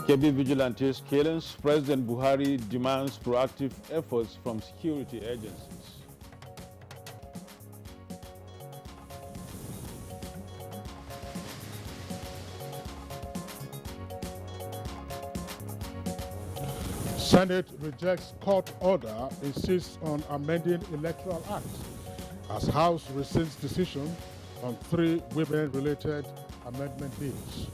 KB Vigilantes killings, President Buhari demands proactive efforts from security agencies. Senate rejects court order, insists on amending Electoral Act, as House rescinds decision on 3 women-related amendment bills.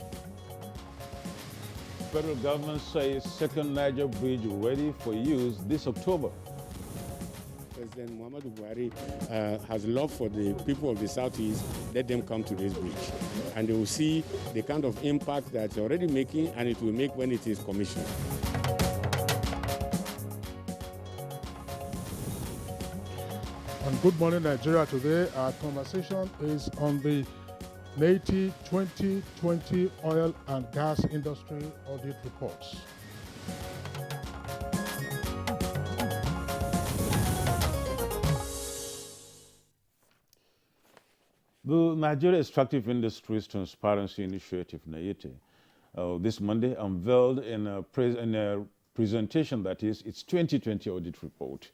Federal government says second Niger bridge ready for use this October. President Muhammadu Buhari has love for the people of the Southeast. Let them come to this bridge, and they will see the kind of impact that it's already making, and it will make when it is commissioned. On Good Morning Nigeria today, our conversation is on the NTA 2020 oil and gas industry audit reports. The Nigeria Extractive Industries Transparency Initiative, NTA, this Monday unveiled in a presentation that is its 2020 audit report.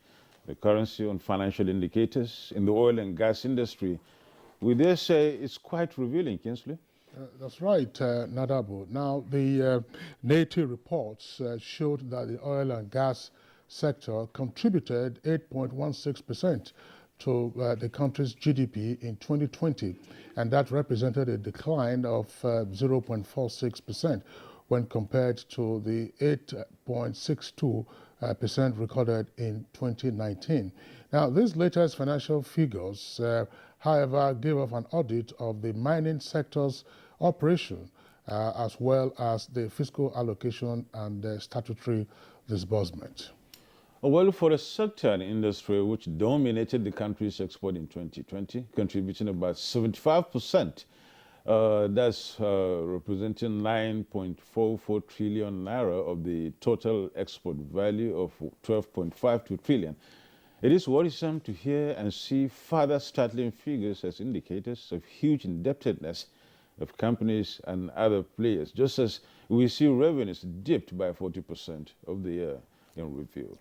The currency on financial indicators in the oil and gas industry, we dare say it's quite revealing, Kinsley. That's right, Nadabo. Now, the NTA reports showed that the oil and gas sector contributed 8.16% to the country's GDP in 2020, and that represented a decline of 0.46% when compared to the 8.62% recorded in 2019. Now, these latest financial figures, however, give us an audit of the mining sector's operation, as well as the fiscal allocation and the statutory disbursement. Well, for the sector and industry which dominated the country's export in 2020, contributing about 75%, that's representing 9.44 trillion naira of the total export value of 12.52 trillion. It is worrisome to hear and see further startling figures as indicators of huge indebtedness of companies and other players, just as we see revenues dipped by 40% of the year in review.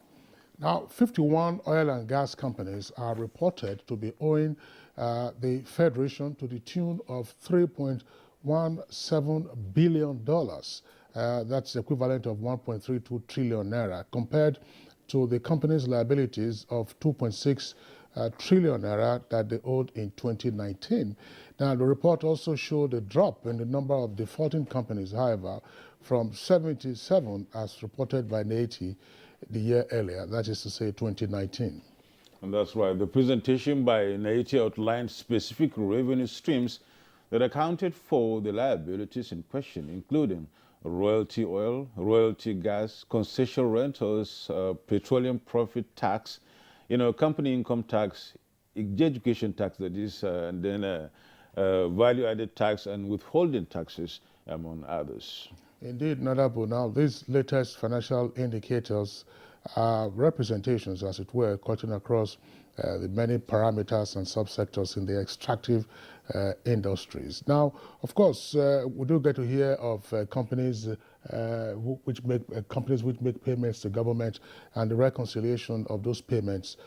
Now, 51 oil and gas companies are reported to be owing the Federation to the tune of $3.17 billion. That's the equivalent of 1.32 trillion naira, compared to the company's liabilities of 2.6 trillion naira that they owed in 2019. Now, the report also showed a drop in the number of defaulting companies, however, from 77 as reported by NTA the year earlier, that is to say 2019. And that's right. The presentation by NTA outlined specific revenue streams that accounted for the liabilities in question, including royalty oil, royalty gas, concession rentals, petroleum profit tax, company income tax, education tax, that is, and then value-added tax and withholding taxes, among others. Indeed, Nadabu. Now, these latest financial indicators are representations, as it were, cutting across the many parameters and subsectors in the extractive industries. Now, of course, we do get to hear of companies which make payments to government and the reconciliation of those payments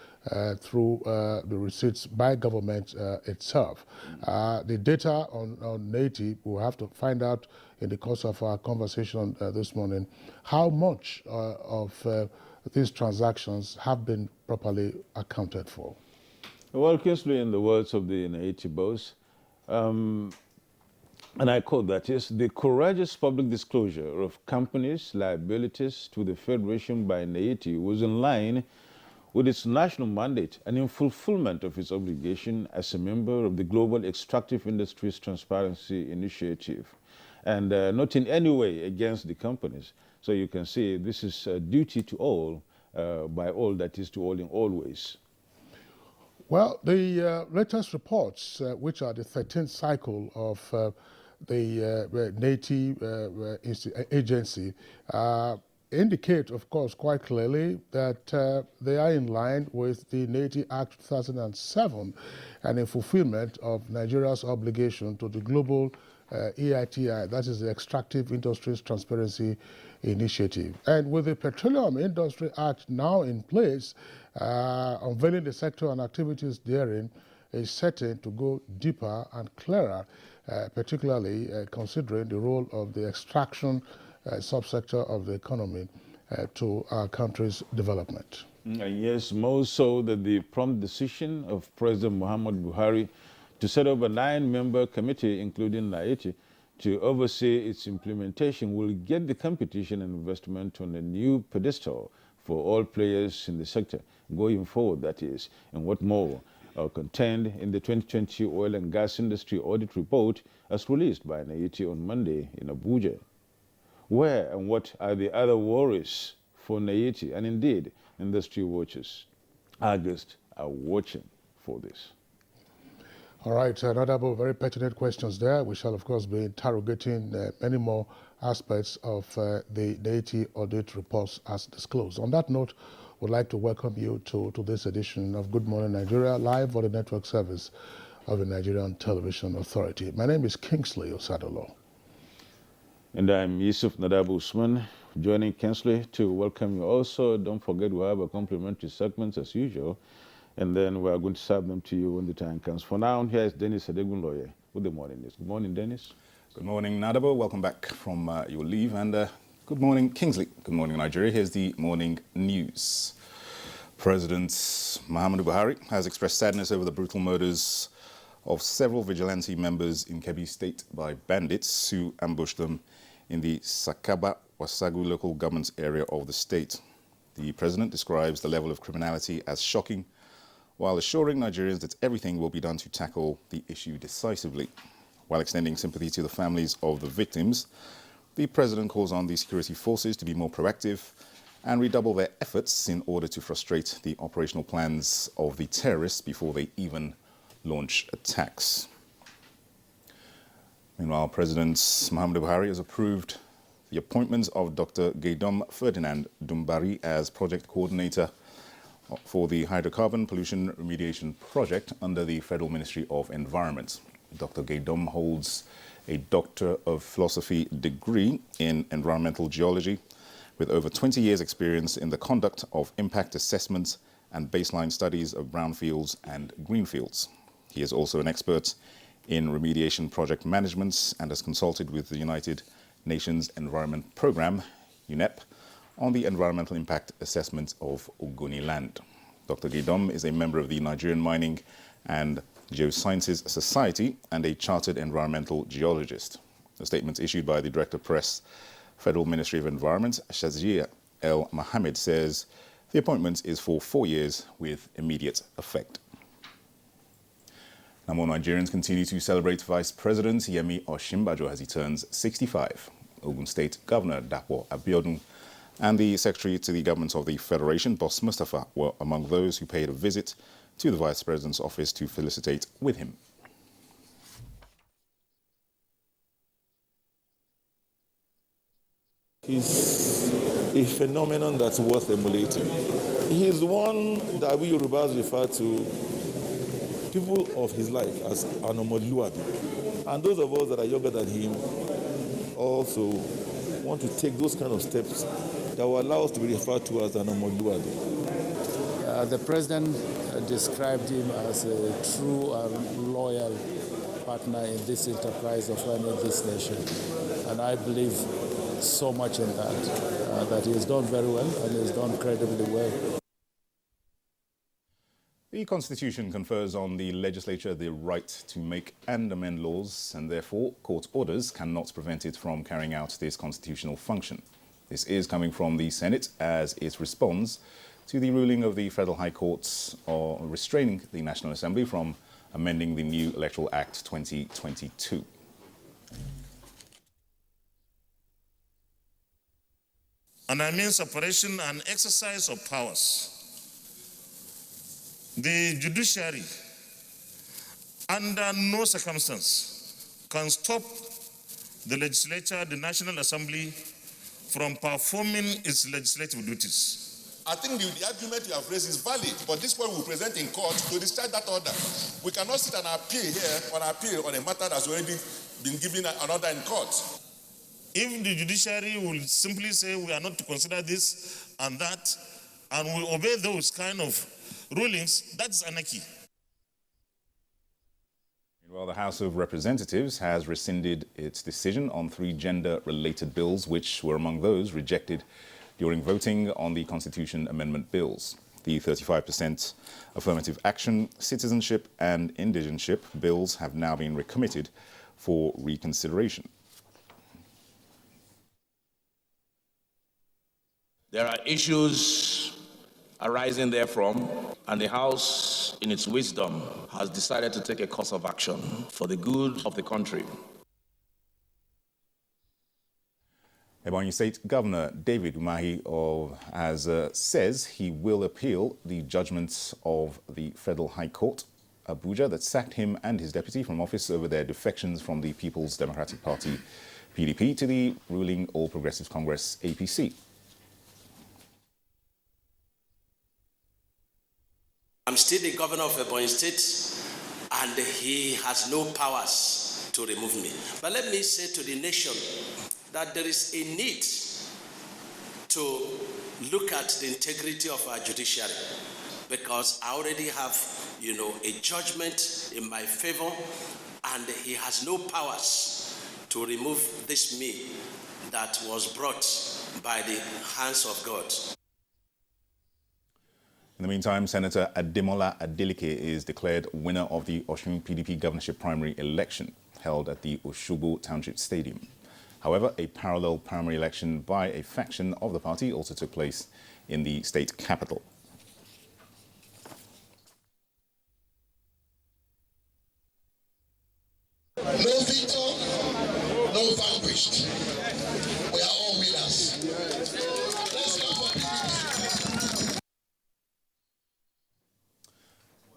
through the receipts by government itself. The data on NTA, we'll have to find out in the course of our conversation this morning how much of these transactions have been properly accounted for. Well, Kinsley, in the words of the NTA boss, and I quote, that is, the courageous public disclosure of companies' liabilities to the Federation by NTA was in line with its national mandate and in fulfillment of its obligation as a member of the Global Extractive Industries Transparency Initiative, and not in any way against the companies. So you can see this is a duty to all, by all, that is to all in all ways. Well, the latest reports, which are the 13th cycle of the NTA agency, indicate, of course, quite clearly that they are in line with the NTA Act 2007 and in fulfillment of Nigeria's obligation to the Global EITI, that is the Extractive Industries Transparency Initiative. And with the Petroleum Industry Act now in place, unveiling the sector and activities therein is certain to go deeper and clearer, particularly considering the role of the extraction subsector of the economy to our country's development. Yes, more so that the prompt decision of President Muhammad Buhari to set up a 9-member committee, including NAETI, to oversee its implementation will get the competition and investment on a new pedestal for all players in the sector, going forward, that is. And what more contained in the 2020 Oil and Gas Industry Audit Report as released by NAETI on Monday in Abuja. Where and what are the other worries for NAETI and indeed industry watchers? August are watching for this. All right, Honorable, very pertinent questions there. We shall, of course, be interrogating many more aspects of the NAETI audit reports as disclosed. On that note, we'd like to welcome you to this edition of Good Morning Nigeria, live on the network service of the Nigerian Television Authority. My name is Kingsley Osadolo. And I'm Yusuf Nadabu Usman, joining Kingsley to welcome you also. Don't forget we have a complimentary segments as usual, and then we are going to serve them to you when the time comes. For now, here is Dennis Adegunloye with the morning news. Good morning, Dennis. Good morning, Nadabo. Welcome back from your leave. And good morning, Kingsley. Good morning, Nigeria. Here's the morning news. President Muhammadu Buhari has expressed sadness over the brutal murders of several vigilante members in Kebbi State by bandits who ambushed them in the Sakaba Wasagu local government area of the state. The president describes the level of criminality as shocking, while assuring Nigerians that everything will be done to tackle the issue decisively. While extending sympathy to the families of the victims, the president calls on the security forces to be more proactive and redouble their efforts in order to frustrate the operational plans of the terrorists before they even launch attacks. Meanwhile, President Muhammadu Buhari has approved the appointment of Dr. Gaydom Ferdinand Dumbari as project coordinator for the hydrocarbon pollution remediation project under the Federal Ministry of Environment. Dr. Gaydom holds a Doctor of Philosophy degree in environmental geology with over 20 years experience in the conduct of impact assessments and baseline studies of brownfields and greenfields. He is also an expert in remediation project management and has consulted with the United Nations Environment Programme, UNEP, on the environmental impact assessment of Ogoni land. Dr. Gaydom is a member of the Nigerian Mining and Geosciences Society and a chartered environmental geologist. A statement issued by the Director of Press, Federal Ministry of Environment, Shazia El Mohammed, says the appointment is for 4 years with immediate effect. Now, more Nigerians continue to celebrate Vice President Yemi Osinbajo as he turns 65. Ogun State Governor Dapo Abiodun and the Secretary to the Government of the Federation, Boss Mustafa, were among those who paid a visit to the Vice President's office to felicitate with him. He's a phenomenon that's worth emulating. He's the one that we Yorubas refer to people of his life as an Omoluabi. And those of us that are younger than him also want to take those kind of steps that will allow us to be referred to as an Omoluabi. The president described him as a true and loyal partner in this enterprise of running this nation. And I believe so much in that he has done very well and he has done incredibly well. The Constitution confers on the legislature the right to make and amend laws, and therefore court orders cannot prevent it from carrying out this constitutional function. This is coming from the Senate as it responds to the ruling of the Federal High Court restraining the National Assembly from amending the new Electoral Act 2022. And I mean separation and exercise of powers. The judiciary, under no circumstance, can stop the legislature, the National Assembly, from performing its legislative duties. I think the argument you have raised is valid, but this one will present in court to discharge that order. We cannot sit and appeal on a matter that's already been given an order in court. If the judiciary will simply say we are not to consider this and that, and we obey those kind of rulings, that's anarchy. Well, the House of Representatives has rescinded its decision on 3 gender-related bills, which were among those rejected during voting on the Constitution Amendment bills. The 35% affirmative action, citizenship and indigenship bills have now been recommitted for reconsideration. There are issues arising therefrom, and the House, in its wisdom, has decided to take a course of action for the good of the country. Ebonyi State Governor David Umahi says he will appeal the judgments of the Federal High Court, Abuja, that sacked him and his deputy from office over their defections from the People's Democratic Party, PDP, to the ruling All Progressives Congress, APC. I'm still the governor of Ebonyi State, and he has no powers to remove me. But let me say to the nation that there is a need to look at the integrity of our judiciary, because I already have, a judgment in my favor, and he has no powers to remove this me that was brought by the hands of God. In the meantime, Senator Ademola Adeleke is declared winner of the Osun PDP governorship primary election held at the Osogbo Township Stadium. However, a parallel primary election by a faction of the party also took place in the state capital. No victor, no vanquished. We are all winners. Let's go for PDP.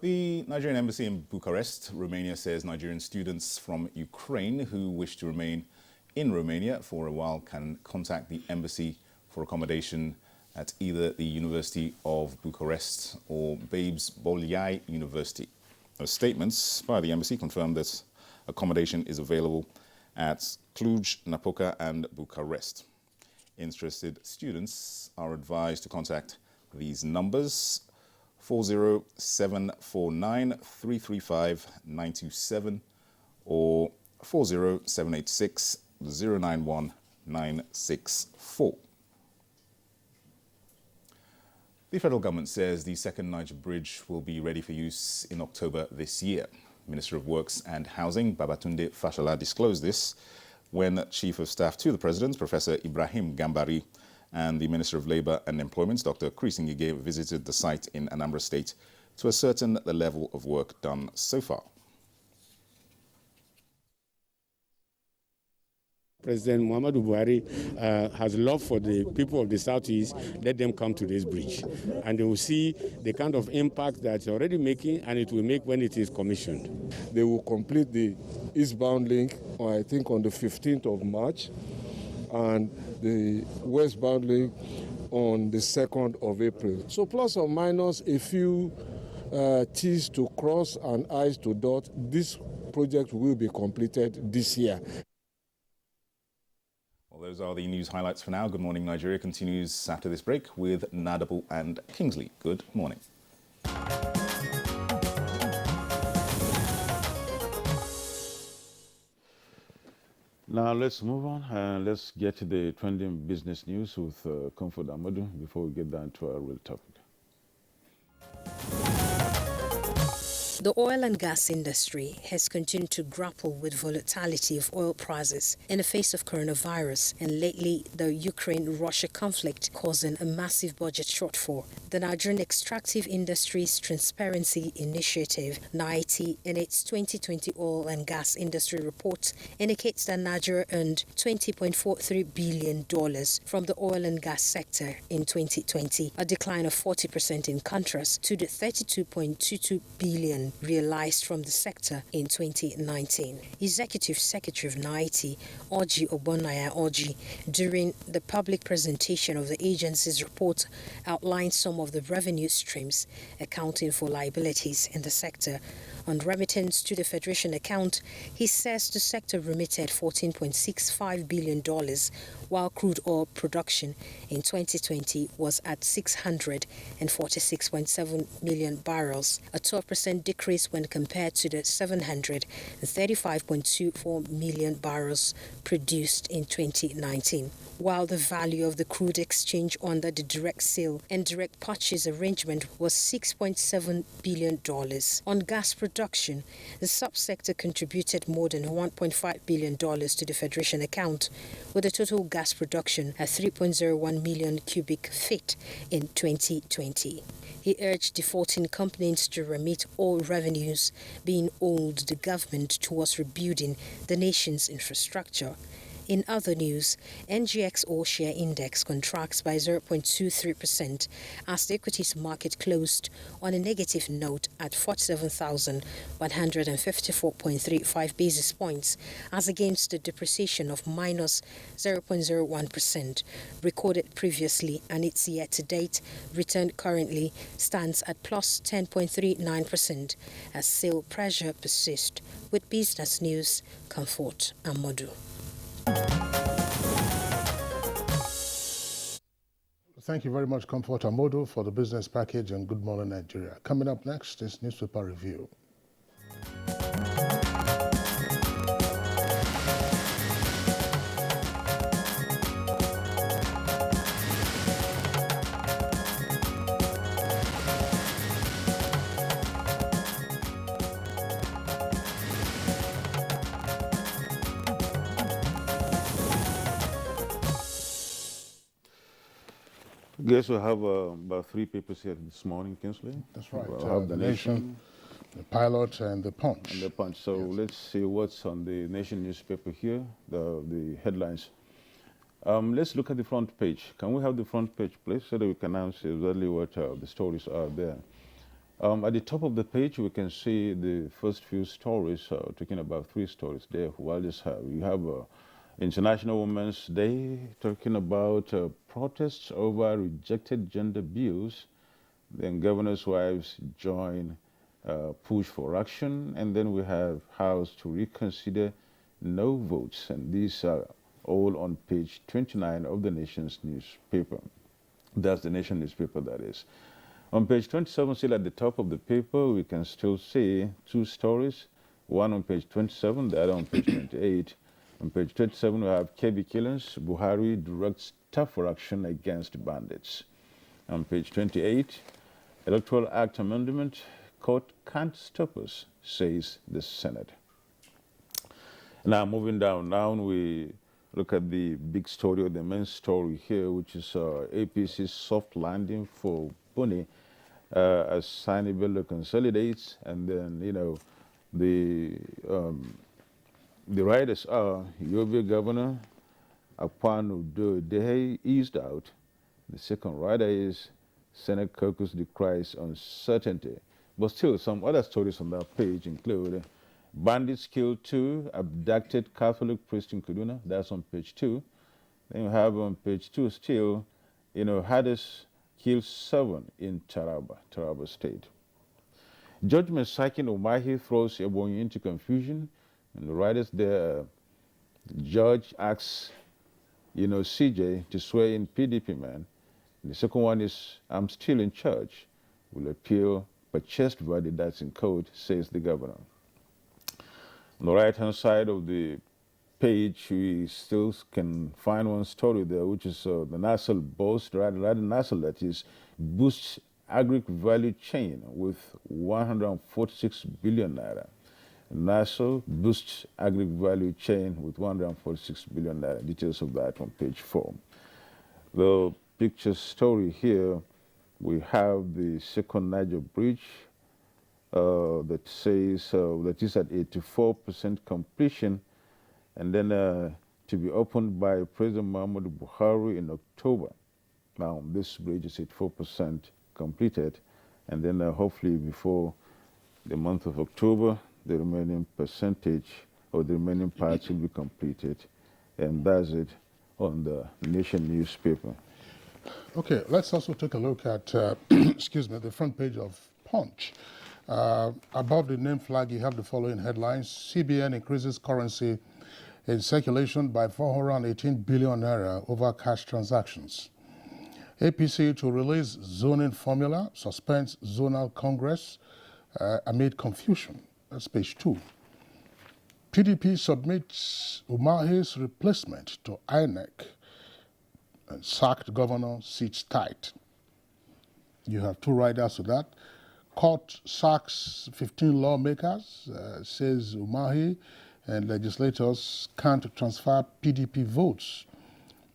The Nigerian embassy in Bucharest, Romania, says Nigerian students from Ukraine who wish to remain in Romania for a while can contact the embassy for accommodation at either the University of Bucharest or Babes Bolyai University. Statements by the embassy confirm that accommodation is available at Cluj, Napoca and Bucharest. Interested students are advised to contact these numbers: 40749 335 927 or 40786 091 964. The federal government says the second Niger Bridge will be ready for use in October this year. Minister of Works and Housing, Babatunde Fashola, disclosed this when Chief of Staff to the President, Professor Ibrahim Gambari, and the Minister of Labour and Employment, Dr. Chris Ngige, visited the site in Anambra State to ascertain the level of work done so far. President Muhammadu Buhari has love for the people of the Southeast. Let them come to this bridge, and they will see the kind of impact that it's already making, and it will make when it is commissioned. They will complete the eastbound link, I think, on the 15th of March, and the westbound link on the 2nd of April. So plus or minus a few T's to cross and I's to dot, this project will be completed this year. Well, those are the news highlights for now. Good Morning Nigeria continues after this break with Nadable and Kingsley. Good morning. Now let's move on and let's get to the trending business news with Comfort Amadou before we get down to our real topic. The oil and gas industry has continued to grapple with volatility of oil prices in the face of coronavirus, and lately the Ukraine-Russia conflict causing a massive budget shortfall. The Nigerian Extractive Industries Transparency Initiative, NIT, in its 2020 oil and gas industry report indicates that Nigeria earned $20.43 billion from the oil and gas sector in 2020, a decline of 40% in contrast to the $32.22 billion realized from the sector in 2019. Executive Secretary of NIT, Orji Ogbonnaya Orji, during the public presentation of the agency's report, outlined some of the revenue streams accounting for liabilities in the sector. On remittance to the Federation account, he says the sector remitted $14.65 billion, while crude oil production in 2020 was at 646.7 million barrels, a 12% decrease when compared to the 735.24 million barrels produced in 2019. While the value of the crude exchange under the direct sale and direct purchase arrangement was $6.7 billion. On gas production, the subsector contributed more than $1.5 billion to the Federation account, with a total gas production at 3.01 million cubic feet in 2020. He urged defaulting companies to remit all revenues being owed the government towards rebuilding the nation's infrastructure. In other news, NGX All-Share Index contracts by 0.23% as the equities market closed on a negative note at 47,154.35 basis points, as against the depreciation of minus 0.01% recorded previously, and its year-to-date return currently stands at plus 10.39% as sale pressure persists. With business news, Comfort Amodu. Thank you very much, Comfort Amodu, for the business package, and Good Morning Nigeria. Coming up next is Newspaper Review. Guess we have about 3 papers here this morning, Kingsley. That's right. We'll have the Nation, the Pilot, and the Punch. And the Punch. So let's see what's on the Nation newspaper here, the headlines. Let's look at the front page. Can we have the front page, please, so that we can now see exactly what the stories are there. At the top of the page, we can see the first few stories, talking about 3 stories there. While you have International Women's Day, talking about protests over rejected gender bills. Then governors' wives join push for action. And then we have House to reconsider no votes. And these are all on page 29 of the Nation's newspaper. That's the Nation newspaper, that is. On page 27, still at the top of the paper, we can still see 2 stories. One on page 27, the other on page 28. On page 27, we have KB killings. Buhari directs tougher action against bandits. On page 28, Electoral Act amendment, court can't stop us, says the Senate. Now, moving down, now we look at the big story, or the main story here, which is APC's soft landing for Buni as Sani Bello consolidates, and then, you know, the riders are Yobe Governor Akpan Udo eased out. The second rider is Senate caucus decries uncertainty. But still, some other stories on that page include bandits killed 2 abducted Catholic priest in Kaduna. That's on page 2. Then you have on page 2 still, you know, Hades killed 7 in Taraba State. Judgment Sakin Umahi throws Ebonyi into confusion. And the writers there, the judge asks, you know, CJ to swear in PDP man. And the second one is, I'm still in charge. Will appeal purchased verdict that's in court, says the governor. On the right-hand side of the page, we still can find one story there, which is the Nassel boast, rather Nassel, that is, boosts agri value chain with 146 billion naira. Nassel boosts agri value chain with 146 billion naira. Details of that on page 4. The picture story here, we have the second Niger bridge that says that is at 84% completion, and then to be opened by President Muhammadu Buhari in October. Now, this bridge is at 4% completed, and then hopefully before the month of October, the remaining percentage or the remaining parts will be completed. And that's it on the Nation newspaper. Okay, let's also take a look at, excuse me, the front page of Punch. Above the name flag, you have the following headlines. CBN increases currency in circulation by 418 billion naira over cash transactions. APC to release zoning formula, suspends zonal congress amid confusion. That's page 2. PDP submits Umahi's replacement to INEC, and sacked governor sits tight. You have 2 riders to that. Court sacks 15 lawmakers, says Umahi, and legislators can't transfer PDP votes.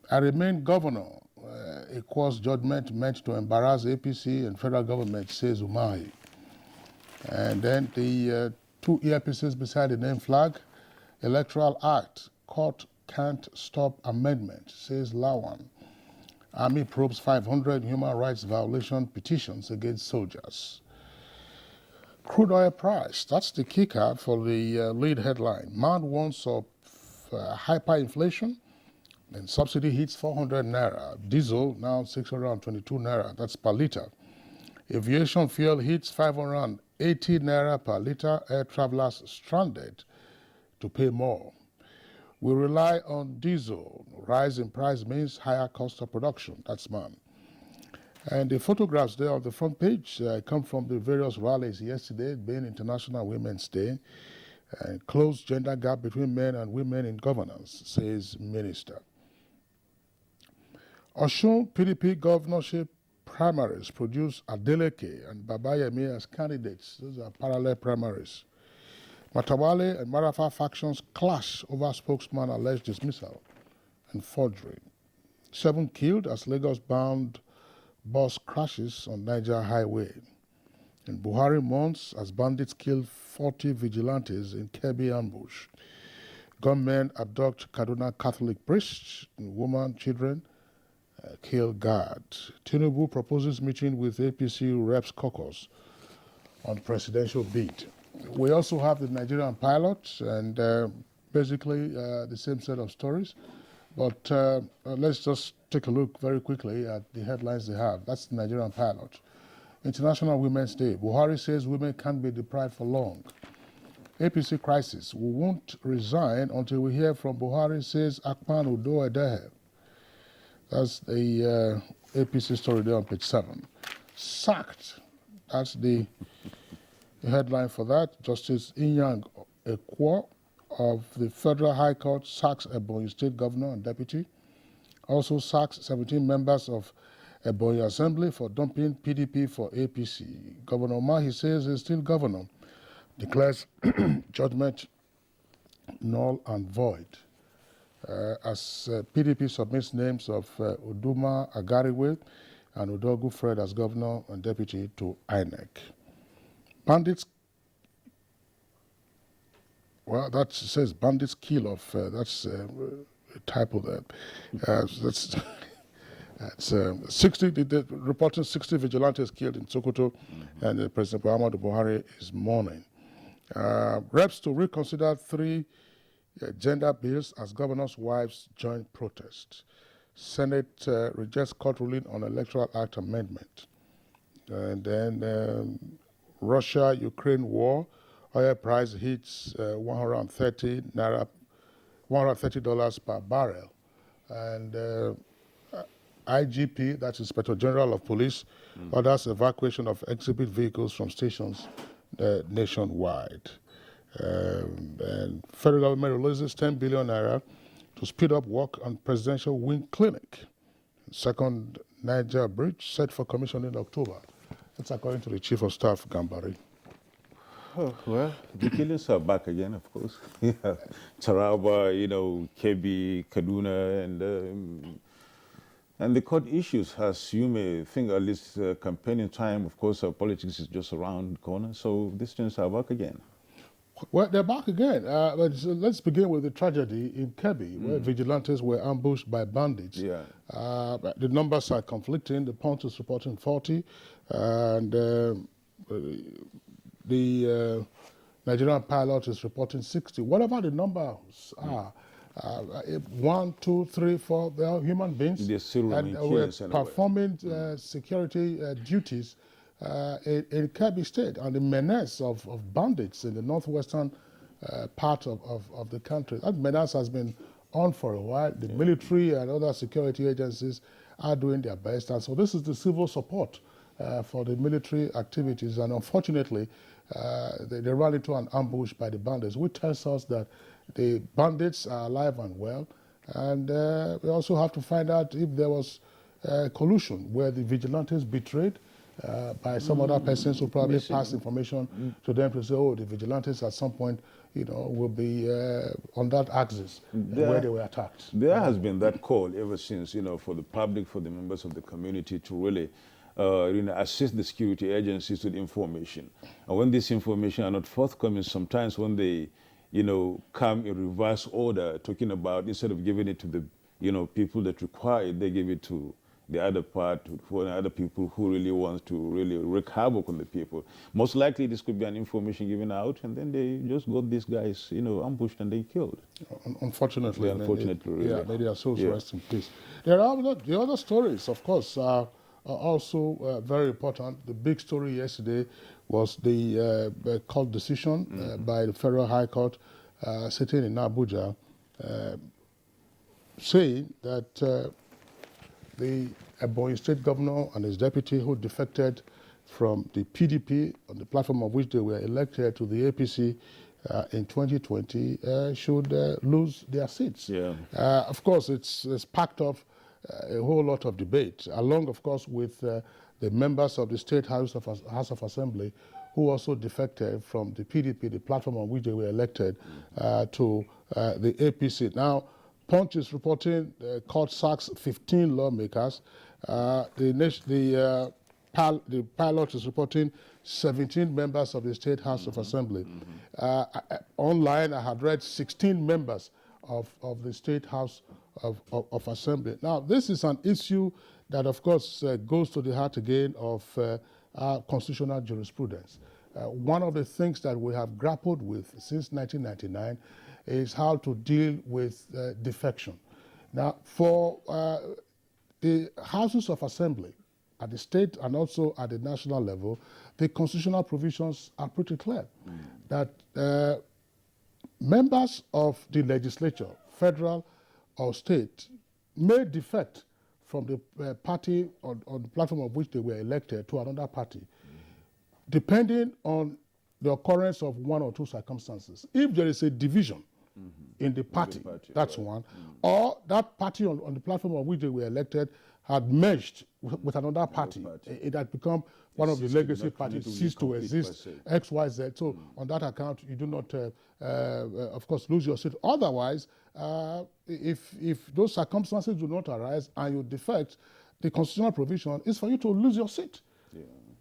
I remain governor, equals judgment meant to embarrass APC and federal government, says Umahi. And then the 2 earpieces beside the name flag, Electoral Act, court can't stop amendment, says Lawan. Army probes 500 human rights violation petitions against soldiers. Crude oil price, that's the kicker for the lead headline. Man warns of hyperinflation, and subsidy hits 400 naira. Diesel now 622 naira, that's per liter. Aviation fuel hits 580 naira per liter. Air travelers stranded to pay more. We rely on diesel. Rise in price means higher cost of production. That's man. And the photographs there on the front page come from the various rallies yesterday, being International Women's Day. Close gender gap between men and women in governance, says Minister. Osun PDP governorship primaries produce Adeleke and Babayemi as candidates. Those are parallel primaries. Matawale and Marafa factions clash over spokesman alleged dismissal and forgery. 7 killed as Lagos-bound bus crashes on Niger Highway. And Buhari mourns as bandits kill 40 vigilantes in Kebbi ambush. Gunmen abduct Kaduna Catholic priests, and women, children kill guard. Tinubu proposes meeting with APC Reps Caucus on presidential bid. We also have the Nigerian pilot, and basically the same set of stories. But let's just take a look very quickly at the headlines they have. That's the Nigerian pilot. International Women's Day. Buhari says women can't be deprived for long. APC crisis. We won't resign until we hear from Buhari, says Akpan Udo Edehe. That's the APC story there on page 7. Sacked. That's the headline for that. Justice Inyang Ekwo of the Federal High Court sacks Ebonyi State Governor and Deputy. Also sacks 17 members of Ebonyi Assembly for dumping PDP for APC. Governor Mahi says he's still governor. Declares judgment null and void. As PDP submits names of Uduma Agariwe and Udogu Fred as governor and deputy to INEC. Bandits, well, that says bandits kill of, that's a typo there. That's 60, reporting 60 vigilantes killed in Sokoto, and President Muhammadu Buhari is mourning. Reps to reconsider 3 gender bills as governors' wives join protest. Senate rejects court ruling on Electoral Act amendment. And then Russia-Ukraine war, oil price hits $130 per barrel. And IGP, that's Inspector General of Police, orders evacuation of exhibit vehicles from stations nationwide. And federal government releases 10 billion naira to speed up work on presidential wing clinic. Second Niger bridge set for commission in October. That's according to the Chief of Staff, Gambari. Oh, well, the killings are back again, of course. Taraba, Kebbi, Kaduna, and the court issues, as you may think, at least campaigning time, of course, politics is just around the corner, so these things are back again. Well, they're back again. Let's begin with the tragedy in Kebbi, where vigilantes were ambushed by bandits. Yeah. The numbers are conflicting. The Punch is reporting 40, and the Nigerian pilot is reporting 60. Whatever the numbers are, 1, 2, 3, 4, they are human beings. They still and remain we're killers anyway. performing security duties in Kebbi State, and the menace of bandits in the northwestern part of the country. That menace has been on for a while. The military and other security agencies are doing their best, and so this is the civil support for the military activities, and unfortunately they ran into an ambush by the bandits, which tells us that the bandits are alive and well, and we also have to find out if there was collusion where the vigilantes betrayed by some other persons who probably passed information to them to say, oh, the vigilantes at some point, will be on that axis where they were attacked. There has been that call ever since, for the public, for the members of the community to really assist the security agencies with information. And when this information are not forthcoming, sometimes when they, come in reverse order, talking about, instead of giving it to the, people that require it, they give it to the other part, for other people who really want to really wreak havoc on the people. Most likely this could be an information given out, and then they just got these guys, ambushed and they killed. Unfortunately. Really. May their souls rest in peace. There are the other stories, of course, are also very important. The big story yesterday was the court decision by the Federal High Court sitting in Abuja, saying that the Ebonyi State Governor and his deputy who defected from the PDP on the platform of which they were elected to the APC in 2020 should lose their seats. Of course, it's packed up a whole lot of debate, along, of course, with the members of the State House of Assembly who also defected from the PDP, the platform on which they were elected, to the APC. Now, Punch is reporting the court sacks 15 lawmakers. The pilot is reporting 17 members of the State House of Assembly. Online, I had read 16 members of the State House of Assembly. Now, this is an issue that, of course, goes to the heart again of our constitutional jurisprudence. One of the things that we have grappled with since 1999 is how to deal with defection. Now, for the Houses of Assembly at the state and also at the national level, the constitutional provisions are pretty clear that members of the legislature, federal or state, may defect from the party on the platform of which they were elected to another party, depending on the occurrence of one or two circumstances. If there is a division in the party, that's one, or that party on the platform on which they were elected had merged with another party. It had become one of the legacy parties, ceased to exist, X, Y, Z. So on that account, you do not, of course, lose your seat. Otherwise, if those circumstances do not arise and you defect, the constitutional provision is for you to lose your seat.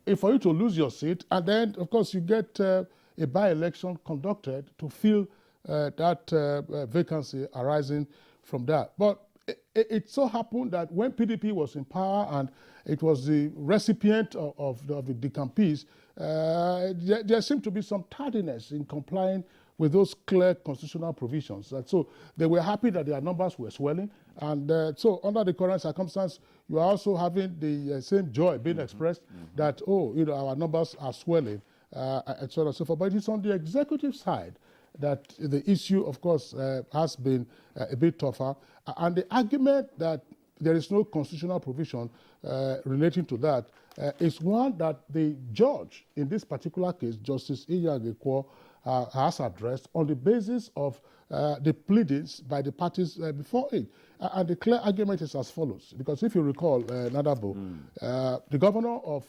If for you to lose your seat, and then, of course, you get a by-election conducted to fill that vacancy arising from that. But it so happened that when PDP was in power and it was the recipient of the decampees, there seemed to be some tardiness in complying with those clear constitutional provisions. And so they were happy that their numbers were swelling. And so under the current circumstance, you are also having the same joy being expressed that, our numbers are swelling, and so on and so forth. But it's on the executive side that the issue, of course, has been a bit tougher. And the argument that there is no constitutional provision relating to that is one that the judge, in this particular case, Justice Iyagekwo, has addressed on the basis of the pleadings by the parties before it. And the clear argument is as follows, because if you recall, Nadabo, the governor of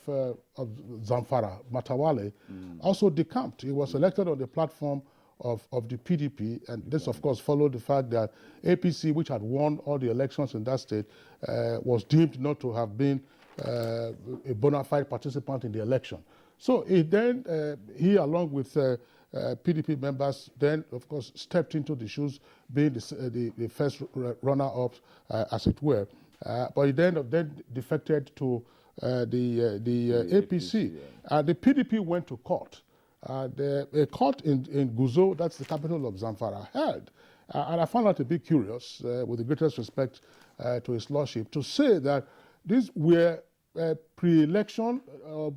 Zamfara, Matawale, also decamped. He was elected on the platform of the PDP, and this, of course, followed the fact that APC, which had won all the elections in that state, was deemed not to have been a bona fide participant in the election. So he along with PDP members, then, of course, stepped into the shoes, being the first runner-up, as it were. But he then defected to the APC. The PDP went to court A court in Guzo, that's the capital of Zamfara, held, and I found that a bit curious, with the greatest respect to His Lordship, to say that these were pre-election,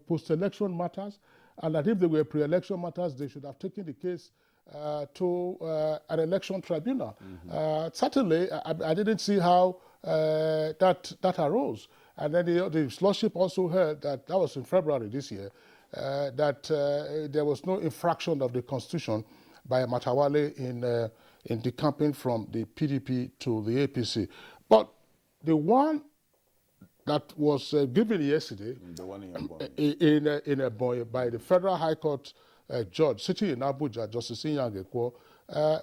post-election matters, and that if they were pre-election matters, they should have taken the case to an election tribunal. Certainly, I didn't see how that arose. And then the Lordship also heard that was in February this year, that there was no infraction of the Constitution by Matawale in decamping from the PDP to the APC. But the one that was given yesterday in a boy by the Federal High Court judge sitting in Abuja, Justice Inyangekwo,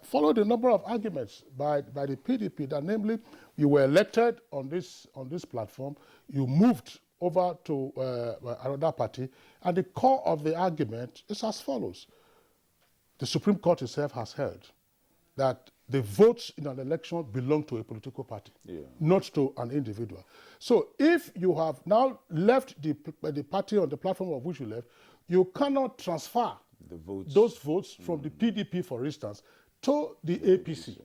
followed a number of arguments by the PDP that, namely, you were elected on this platform, you moved over to another party, and the core of the argument is as follows. The Supreme Court itself has held that the votes in an election belong to a political party, not to an individual. So if you have now left the party on the platform of which you left, you cannot transfer those votes from the PDP, for instance, to the APC.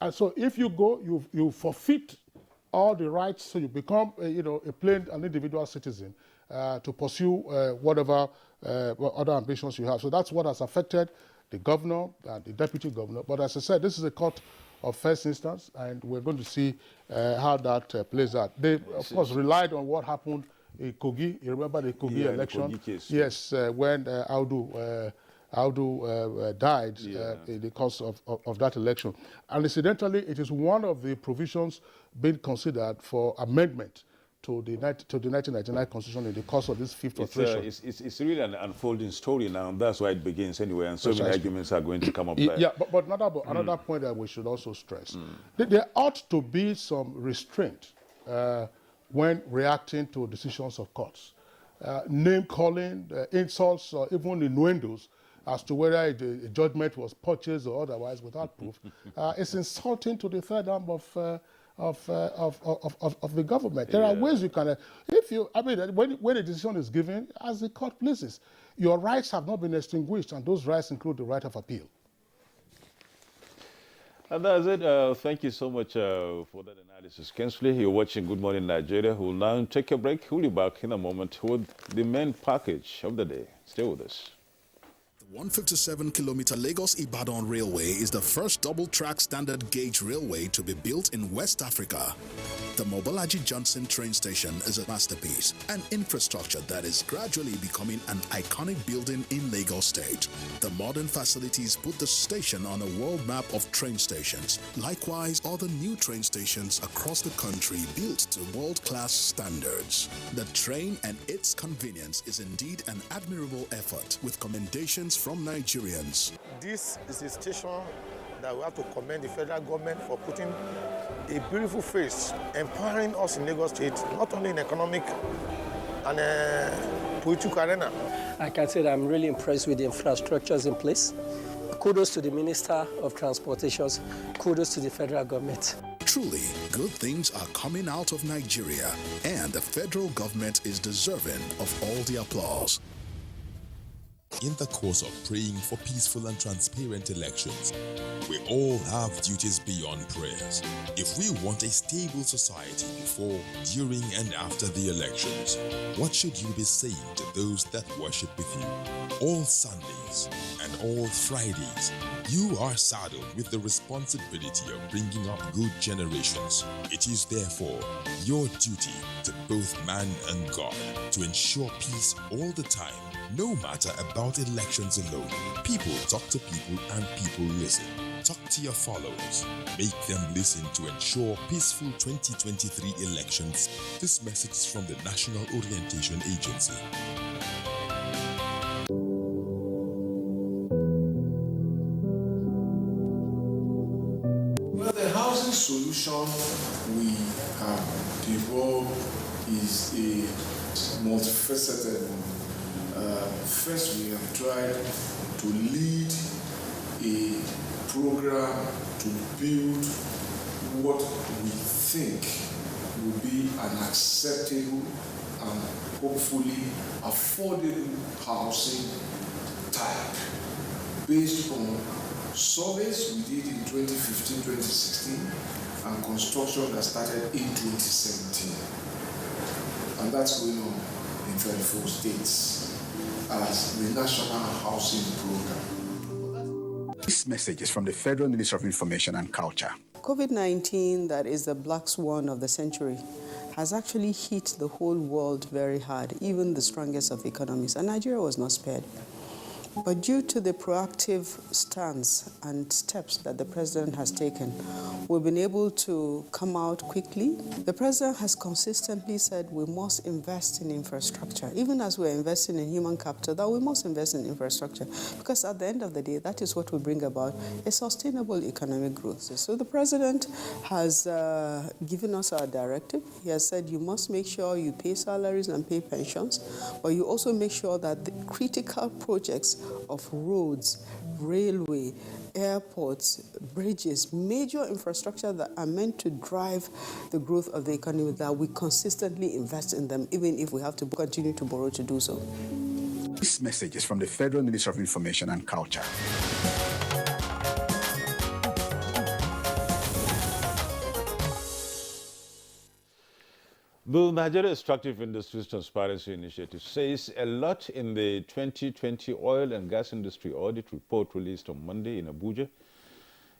And so if you go, you forfeit all the rights, so you become an individual citizen to pursue whatever other ambitions you have. So that's what has affected the governor and the deputy governor. But as I said, this is a court of first instance, and we're going to see how that plays out. They, of course, relied on what happened in Kogi. You remember the Kogi election? The Kogi case. Yes, when Audu died in the course of that election. And incidentally, it is one of the provisions being considered for amendment to the 1999 Constitution in the course of this fifth iteration. It's really an unfolding story now, and that's why it begins anyway, and so many arguments are going to come up there. Yeah, but another point that we should also stress, there ought to be some restraint when reacting to decisions of courts. Name-calling, insults, or even innuendos as to whether a judgment was purchased or otherwise without proof, it's insulting to the third arm of the government. There are ways you can, when a decision is given, as the court pleases, your rights have not been extinguished, and those rights include the right of appeal. And that's it. Thank you so much for that analysis, Kensley. You're watching Good Morning Nigeria. We'll now take a break. We'll be back in a moment with the main package of the day. Stay with us. 157-kilometer Lagos-Ibadan Railway is the first double-track standard gauge railway to be built in West Africa. The Mobolaji Johnson train station is a masterpiece, an infrastructure that is gradually becoming an iconic building in Lagos State. The modern facilities put the station on a world map of train stations. Likewise, other new train stations across the country built to world-class standards. The train and its convenience is indeed an admirable effort, with commendations from Nigerians. This is a station that we have to commend the federal government for putting a beautiful face, empowering us in Lagos State, not only in economic and political arena. I can say that I'm really impressed with the infrastructures in place. Kudos to the Minister of Transportations. Kudos to the federal government. Truly, good things are coming out of Nigeria, and the federal government is deserving of all the applause. In the course of praying for peaceful and transparent elections, we all have duties beyond prayers. If we want a stable society before, during, and after the elections, what should you be saying to those that worship with you? All Sundays and all Fridays, you are saddled with the responsibility of bringing up good generations. It is therefore your duty to both man and God to ensure peace all the time. No matter about elections alone, people talk to people and people listen. Talk to your followers. Make them listen to ensure peaceful 2023 elections. This message is from the National Orientation Agency. Well, the housing solution we have developed is a multifaceted one. First, we have tried to lead a program to build what we think will be an acceptable and hopefully affordable housing type based on surveys we did in 2015, 2016, and construction that started in 2017. And that's going on in 34 states as the National Housing Program. This message is from the Federal Ministry of Information and Culture. COVID-19, that is the black swan of the century, has actually hit the whole world very hard, even the strongest of economies, and Nigeria was not spared. But due to the proactive stance and steps that the president has taken, we've been able to come out quickly. The president has consistently said we must invest in infrastructure, even as we're investing in human capital, that we must invest in infrastructure, because at the end of the day, that is what will bring about a sustainable economic growth. So the president has given us our directive. He has said you must make sure you pay salaries and pay pensions, but you also make sure that the critical projects of roads, railway, airports, bridges, major infrastructure that are meant to drive the growth of the economy, that we consistently invest in them, even if we have to continue to borrow to do so. This message is from the Federal Ministry of Information and Culture. The Nigeria Extractive Industries Transparency Initiative says a lot in the 2020 oil and gas industry audit report released on Monday in Abuja.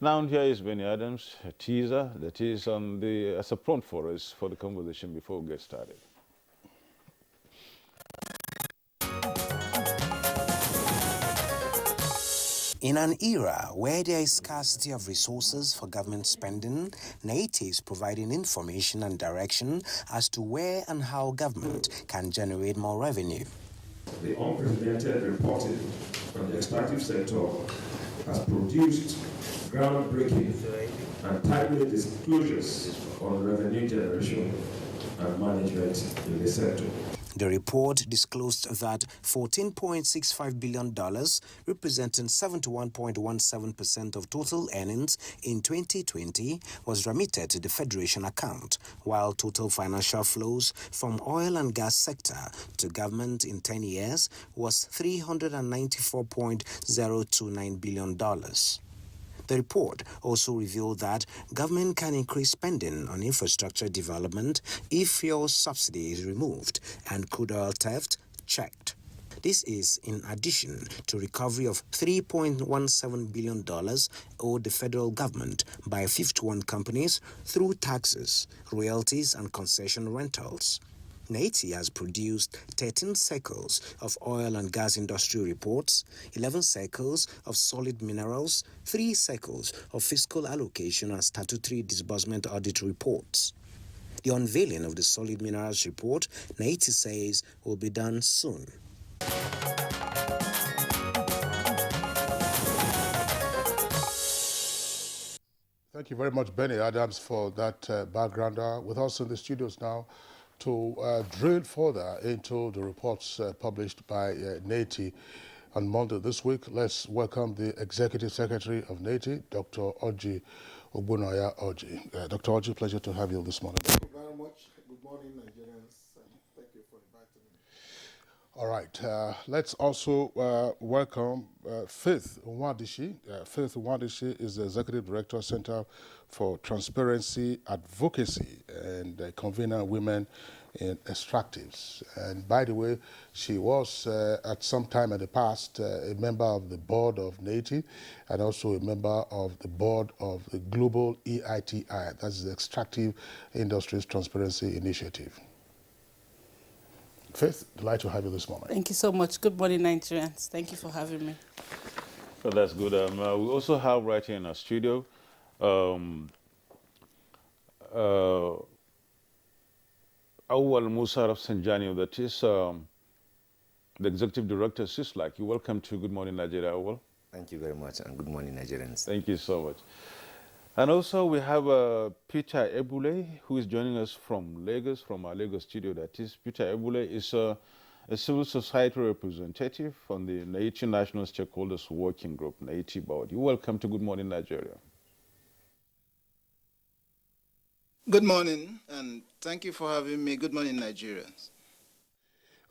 Now here is Benny Adams, a teaser that is on as a prompt for us for the conversation before we get started. In an era where there is scarcity of resources for government spending, NTA is providing information and direction as to where and how government can generate more revenue. The unprecedented reporting on the extractive sector has produced groundbreaking and timely disclosures on revenue generation and management in the sector. The report disclosed that $14.65 billion, representing 71.17% of total earnings in 2020, was remitted to the Federation account, while total financial flows from oil and gas sector to government in 10 years was $394.029 billion. The report also revealed that government can increase spending on infrastructure development if fuel subsidy is removed and crude oil theft checked. This is in addition to recovery of $3.17 billion owed the federal government by 51 companies through taxes, royalties, and concession rentals. NTA has produced 13 cycles of oil and gas industry reports, 11 cycles of solid minerals, 3 cycles of fiscal allocation and statutory disbursement audit reports. The unveiling of the solid minerals report, NTA says, will be done soon. Thank you very much, Benny Adams, for that backgrounder. With us in the studios now to drill further into the reports published by NTA on Monday this week, let's welcome the Executive Secretary of NTA, Dr. Orji Ogbunaya Orji. Dr. Orji, pleasure to have you this morning. Thank you very much. Good morning, Nigerians. Thank you for inviting me. All right, let's also welcome Faith Nwadishi. Faith Nwadishi is the Executive Director, Center for Transparency Advocacy and convener Women in Extractives. And by the way, she was at some time in the past a member of the board of NTA and also a member of the board of the Global EITI, that's the Extractive Industries Transparency Initiative. Faith, delighted to have you this morning. Thank you so much. Good morning, Nigerians. Thank you for having me. Well, that's good. We also have right here in our studio Awal Musa Rafsanjani, that is the Executive Director, CISLAC. You're welcome to Good Morning Nigeria, Awal. Thank you very much, and good morning, Nigerians. Thank you so much. And also we have Peter Ebule, who is joining us from Lagos, from our Lagos studio. That is, Peter Ebule is a civil society representative on the NTA National Stakeholders Working Group, NTA Board. You're welcome to Good Morning Nigeria. Good morning, and thank you for having me. Good morning, Nigerians.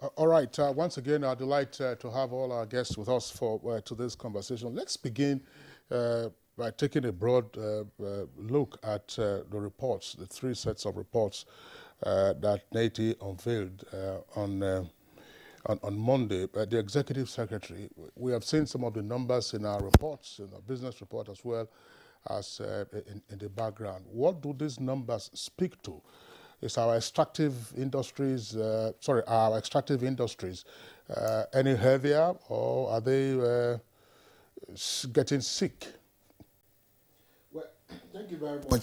All right. Once again, our delight to have all our guests with us for to this conversation. Let's begin by taking a broad look at the reports, the three sets of reports that NTA unveiled on Monday. The Executive Secretary, we have seen some of the numbers in our reports, in our business report as well as in the background. What do these numbers speak to? Is our extractive industries, any heavier, or are they getting sick? Well, thank you very much for this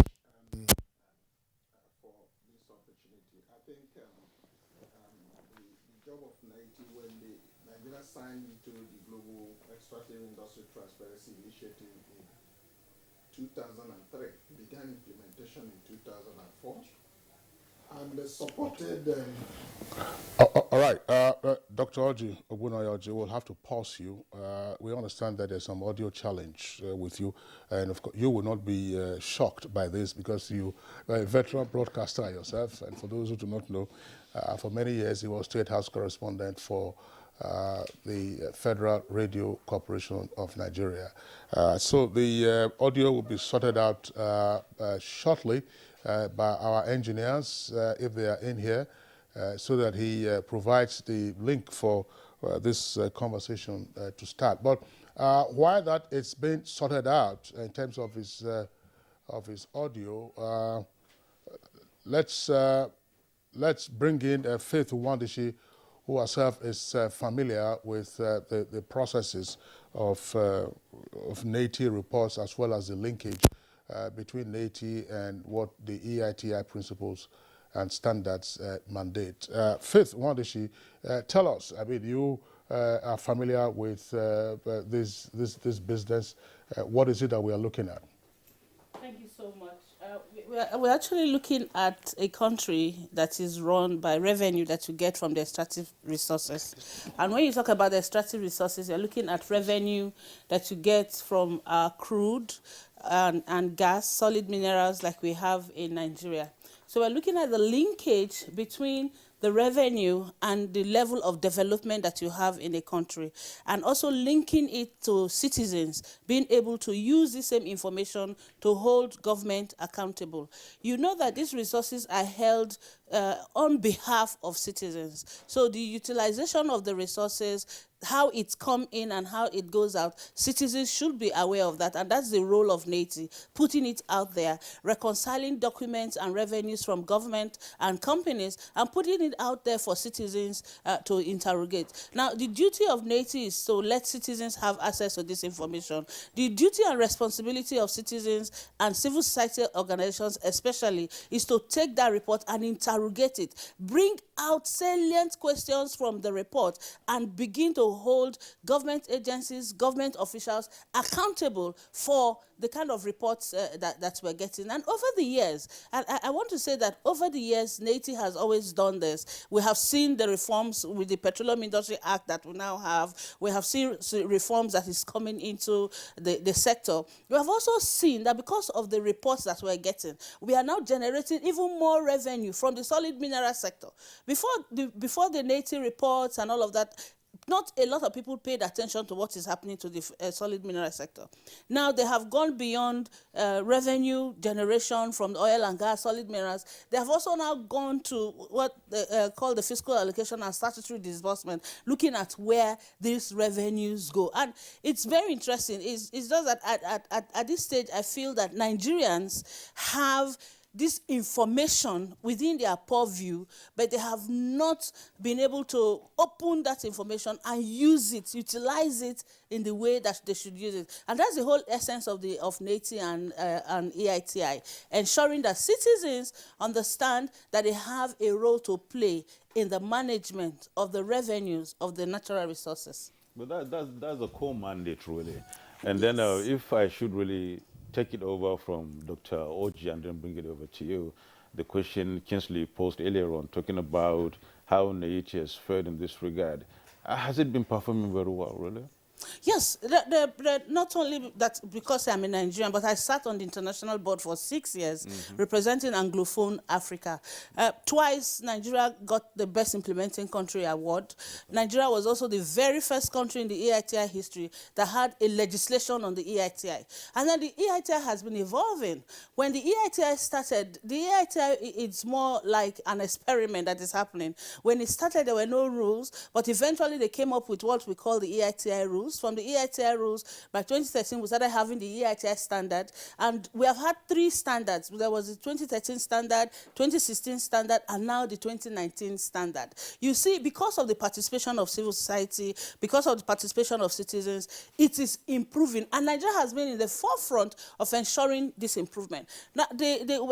opportunity. I think the job of NIT when Nigeria signed into the Global Extractive Industry Transparency Initiative in 2003, began implementation in 2004. And supported all right, Dr. Oji Ogunoyoji, we'll have to pause you. We understand that there's some audio challenge with you, and of course, you will not be shocked by this because you are a veteran broadcaster yourself, and for those who do not know, for many years he was State House correspondent for the Federal Radio Corporation of Nigeria. So the audio will be sorted out shortly by our engineers, if they are in here, so that he provides the link for this conversation to start. But while that is being sorted out in terms of his audio, let's bring in Faith Wandishi, who herself is familiar with the processes of NATI reports as well as the linkage between NATI and what the EITI principles and standards mandate. Faith Wandishi, tell us, I mean, you are familiar with this business. What is it that we are looking at? Thank you so much. We're actually looking at a country that is run by revenue that you get from the extractive resources. And when you talk about the extractive resources, you're looking at revenue that you get from crude and gas, solid minerals like we have in Nigeria. So we're looking at the linkage between the revenue and the level of development that you have in a country, and also linking it to citizens being able to use the same information to hold government accountable. You know that these resources are held on behalf of citizens. So the utilization of the resources, how it's come in and how it goes out, citizens should be aware of that, and that's the role of NATI, putting it out there, reconciling documents and revenues from government and companies, and putting it out there for citizens to interrogate. Now, the duty of NATI is to let citizens have access to this information. The duty and responsibility of citizens and civil society organizations especially is to take that report and interrogate it, bring out salient questions from the report, and begin to hold government agencies, government officials accountable for the kind of reports that we're getting. And over the years, and I want to say that over the years, NATI has always done this. We have seen the reforms with the Petroleum Industry Act that we now have. We have seen reforms that is coming into the sector. We have also seen that because of the reports that we're getting, we are now generating even more revenue from the solid mineral sector. Before the NATI reports and all of that, not a lot of people paid attention to what is happening to the solid mineral sector. Now they have gone beyond revenue generation from the oil and gas, solid minerals. They have also now gone to what they call the Fiscal, Allocation and Statutory Disbursement, looking at where these revenues go. And it's very interesting. It's just that at this stage, I feel that Nigerians have this information within their purview, but they have not been able to open that information and use it, utilize it in the way that they should use it. And that's the whole essence of NATI and EITI, ensuring that citizens understand that they have a role to play in the management of the revenues of the natural resources. But that's a core mandate, really. And then if I should really take it over from Dr. Oji and then bring it over to you, the question Kinsley posed earlier on, talking about how NATI has fared in this regard. Has it been performing very well, really? Yes, not only that because I'm a Nigerian, but I sat on the international board for 6 years representing Anglophone Africa. Twice, Nigeria got the Best Implementing Country Award. Nigeria was also the very first country in the EITI history that had a legislation on the EITI. And then the EITI has been evolving. When the EITI started, the EITI, it's more like an experiment that is happening. When it started, there were no rules, but eventually they came up with what we call the EITI rules. From the EITI rules, by 2013, we started having the EITI standard, and we have had 3 standards. There was the 2013 standard, 2016 standard, and now the 2019 standard. You see, because of the participation of civil society, because of the participation of citizens, it is improving, and Nigeria has been in the forefront of ensuring this improvement. Now,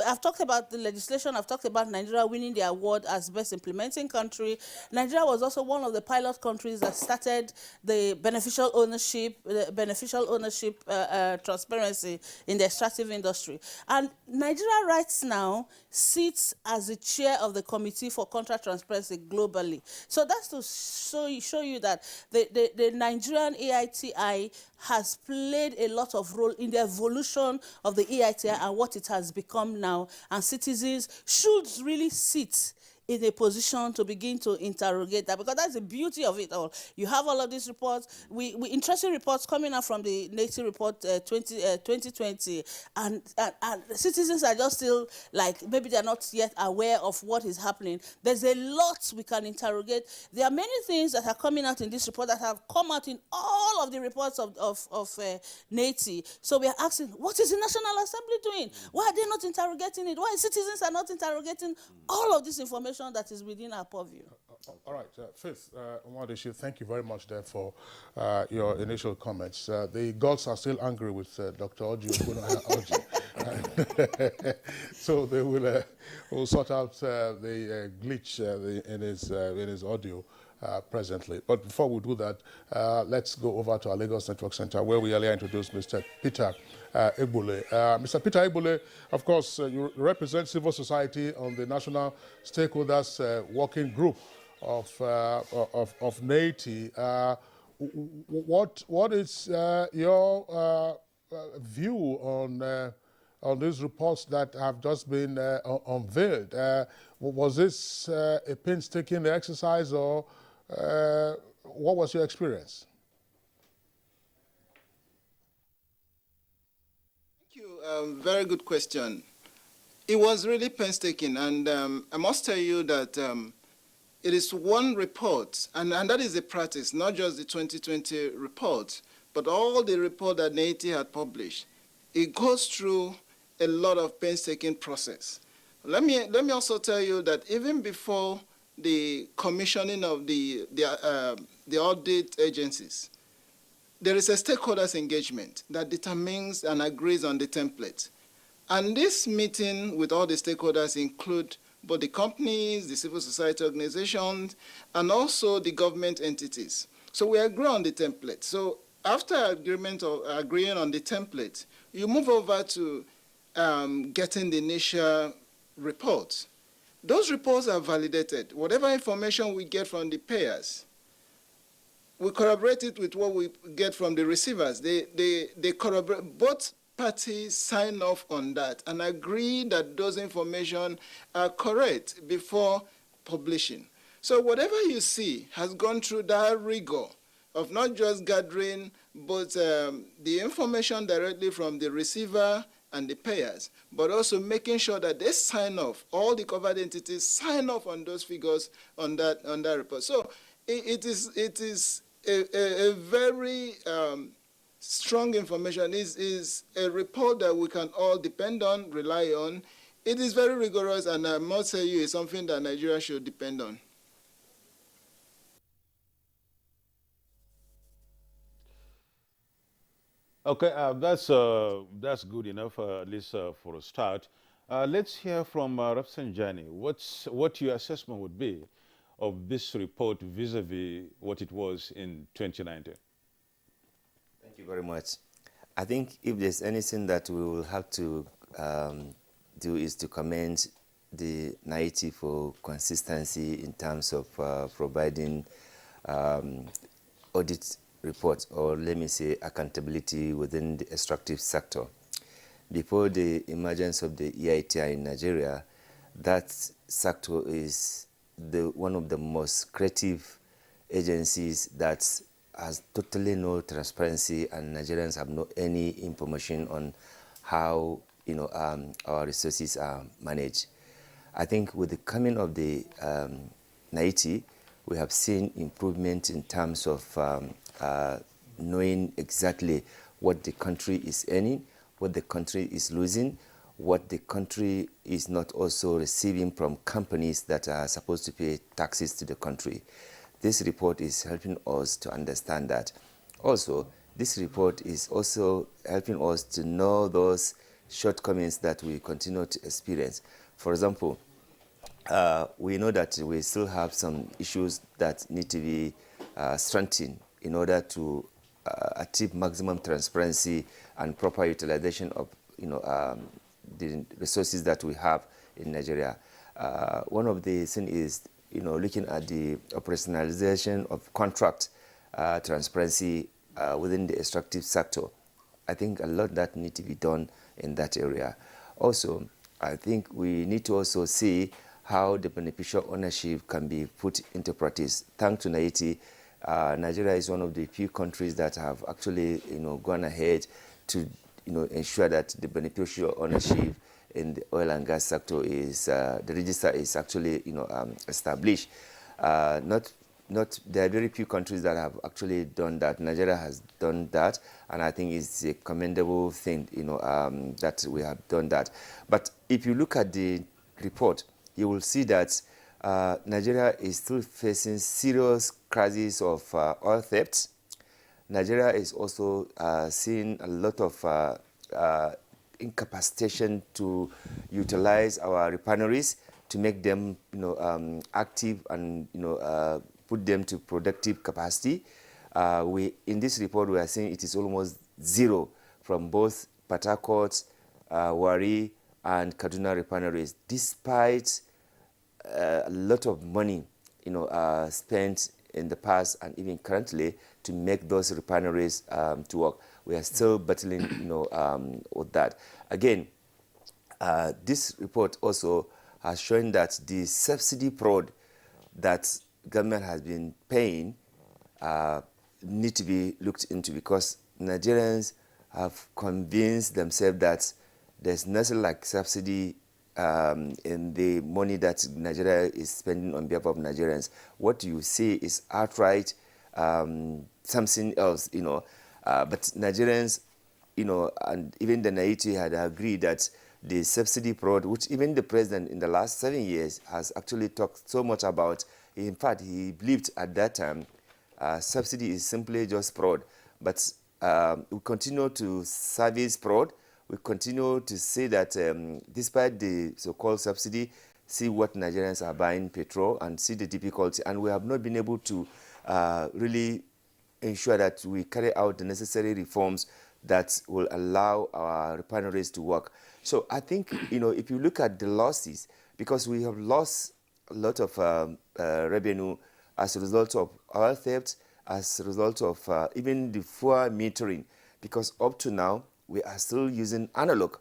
I've talked about the legislation, I've talked about Nigeria winning the award as Best Implementing Country. Nigeria was also one of the pilot countries that started the beneficial ownership transparency in the extractive industry. And Nigeria right now sits as the chair of the Committee for Contract Transparency globally. So that's to show you that the Nigerian EITI has played a lot of role in the evolution of the EITI and what it has become now. And citizens should really sit in a position to begin to interrogate that, because that's the beauty of it all. You have all of these reports, interesting reports coming out from the NTA report 2020, and citizens are just still like, maybe they're not yet aware of what is happening. There's a lot we can interrogate. There are many things that are coming out in this report that have come out in all of the reports of NTA. So we are asking, what is the National Assembly doing? Why are they not interrogating it? Why citizens are not interrogating all of this information that is within our purview? All right, Faith Nwadeshi, thank you very much there for your initial comments. The gods are still angry with Dr. Oji Oji. So they will sort out the glitch in his audio presently. But before we do that, let's go over to our Lagos Network Center, where we earlier introduced Mr. Peter Egbule. Mr. Peter Egbule, of course, you represent civil society on the National Stakeholders Working Group of NATI. What is your view on these reports that have just been unveiled? Was this a painstaking exercise, or what was your experience? Very good question. It was really painstaking, and I must tell you that it is one report, and that is the practice, not just the 2020 report, but all the report that NATI had published. It goes through a lot of painstaking process. Let me also tell you that even before the commissioning of the audit agencies, there is a stakeholders engagement that determines and agrees on the template. And this meeting with all the stakeholders include both the companies, the civil society organizations, and also the government entities. So we agree on the template. So after agreement or agreeing on the template, you move over to getting the initial reports. Those reports are validated. Whatever information we get from the payers, we corroborate it with what we get from the receivers. They corroborate. Both parties sign off on that and agree that those information are correct before publishing. So whatever you see has gone through that rigor of not just gathering, but the information directly from the receiver and the payers, but also making sure that they sign off, all the covered entities sign off on those figures on that report. So it is a very strong information. Is a report that we can all depend on, rely on. It is very rigorous, and I must say you, it's something that Nigeria should depend on. Okay, that's good enough, at least for a start. Let's hear from Rafsanjani. What your assessment would be of this report vis-a-vis what it was in 2019? Thank you very much. I think if there's anything that we will have to do is to commend the NAITI for consistency in terms of providing audit report, or let me say accountability within the extractive sector. Before the emergence of the EITI in Nigeria, that sector is one of the most creative agencies that has totally no transparency, and Nigerians have no any information on how our resources are managed. I think with the coming of the NIT, we have seen improvement in terms of knowing exactly what the country is earning, what the country is losing, what the country is not also receiving from companies that are supposed to pay taxes to the country. This report is helping us to understand that. Also, this report is also helping us to know those shortcomings that we continue to experience. For example, we know that we still have some issues that need to be strengthened in order to achieve maximum transparency and proper utilization of the resources that we have in Nigeria. One of the things is looking at the operationalization of contract transparency within the extractive sector. I think a lot that needs to be done in that area. Also, I think we need to also see how the beneficial ownership can be put into practice. Thanks to NIT, Nigeria is one of the few countries that have actually gone ahead to ensure that the beneficial ownership in the oil and gas sector is the register is actually established. There are very few countries that have actually done that. Nigeria has done that, and I think it's a commendable thing that we have done that. But if you look at the report, you will see that Nigeria is still facing serious crisis of oil theft. Nigeria is also seeing a lot of incapacitation to utilize our refineries to make them active and put them to productive capacity. In this report, we are seeing it is almost zero from both Port Harcourt, Warri, and Kaduna refineries, despite a lot of money spent in the past and even currently to make those refineries to work. We are still battling with that. Again, this report also has shown that the subsidy fraud that government has been paying need to be looked into, because Nigerians have convinced themselves that there's nothing like subsidy in the money that Nigeria is spending on behalf of Nigerians. What you see is outright something else, but Nigerians, and even the NIT had agreed that the subsidy fraud, which even the president in the last 7 years has actually talked so much about. In fact, he believed at that time subsidy is simply just fraud. But we continue to service fraud. We continue to say that despite the so-called subsidy, see what Nigerians are buying petrol and see the difficulty. And we have not been able to really ensure that we carry out the necessary reforms that will allow our refineries to work. So I think, if you look at the losses, because we have lost a lot of revenue as a result of oil theft, as a result of even the poor metering, because up to now, we are still using analog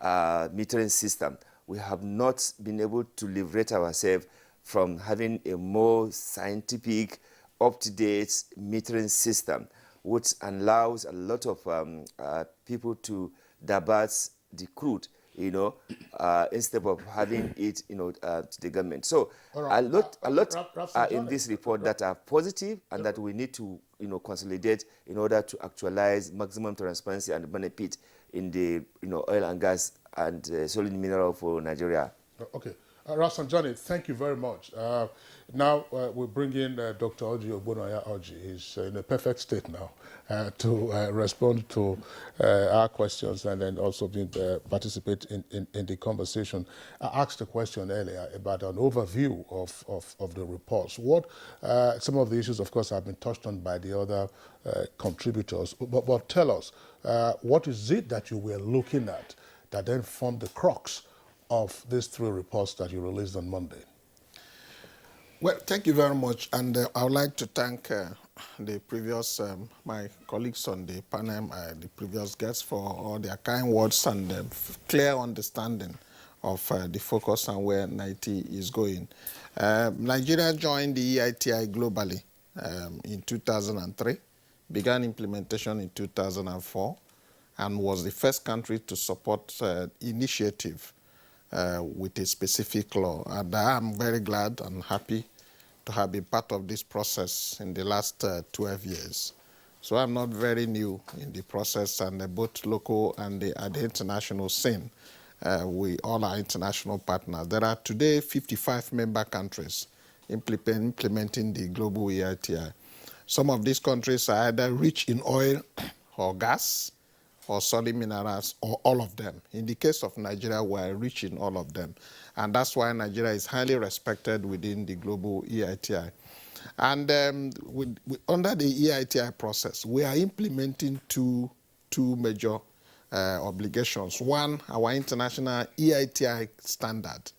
metering system. We have not been able to liberate ourselves from having a more scientific, up-to-date metering system, which allows a lot of people to divert the crude, instead of having it, to the government. So a lot are in this report that are positive and that we need to, consolidate in order to actualize maximum transparency and benefit in the, oil and gas and solid mineral for Nigeria. Okay. Rafsanjani, thank you very much. Now we bring in Dr. Oji Ogbonaya Oji. He's in a perfect state now to respond to our questions and then also participate in the conversation. I asked a question earlier about an overview of the reports. What some of the issues, of course, have been touched on by the other contributors. But tell us, what is it that you were looking at that then formed the crux of these three reports that you released on Monday? Well, thank you very much. And I would like to thank the previous, my colleagues on the panel, the previous guests, for all their kind words and clear understanding of the focus and where NIT is going. Nigeria joined the EITI globally in 2003, began implementation in 2004, and was the first country to support initiative with a specific law. And I am very glad and happy to have been part of this process in the last 12 years. So I'm not very new in the process, and both local and at the international scene, we all are international partners. There are today 55 member countries implementing the global EITI. Some of these countries are either rich in oil or gas, or solid minerals, or all of them. In the case of Nigeria, we're rich in all of them. And that's why Nigeria is highly respected within the global EITI. And under the EITI process, we are implementing two major obligations. One, our international EITI standard,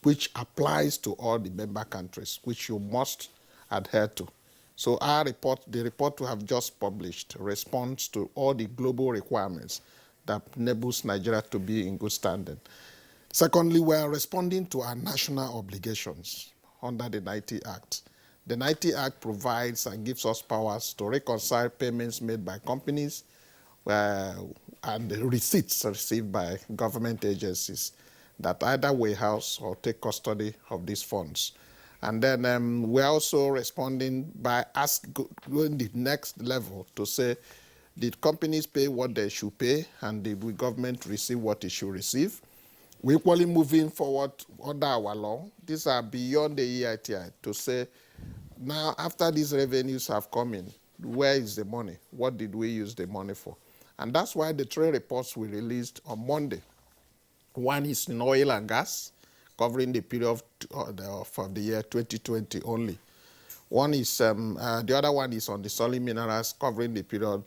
which applies to all the member countries, which you must adhere to. So our report, the report we have just published, responds to all the global requirements that enables Nigeria to be in good standing. Secondly, we are responding to our national obligations under the NIT Act. The NIT Act provides and gives us powers to reconcile payments made by companies and the receipts received by government agencies that either warehouse or take custody of these funds. And then we're also responding by going the next level to say, did companies pay what they should pay, and did the government receive what it should receive? We're equally moving forward under our law. These are beyond the EITI to say, now after these revenues have come in, where is the money? What did we use the money for? And that's why the three reports we released on Monday. One is in oil and gas, covering the period of the year 2020 only. One is, the other one is on the solid minerals, covering the period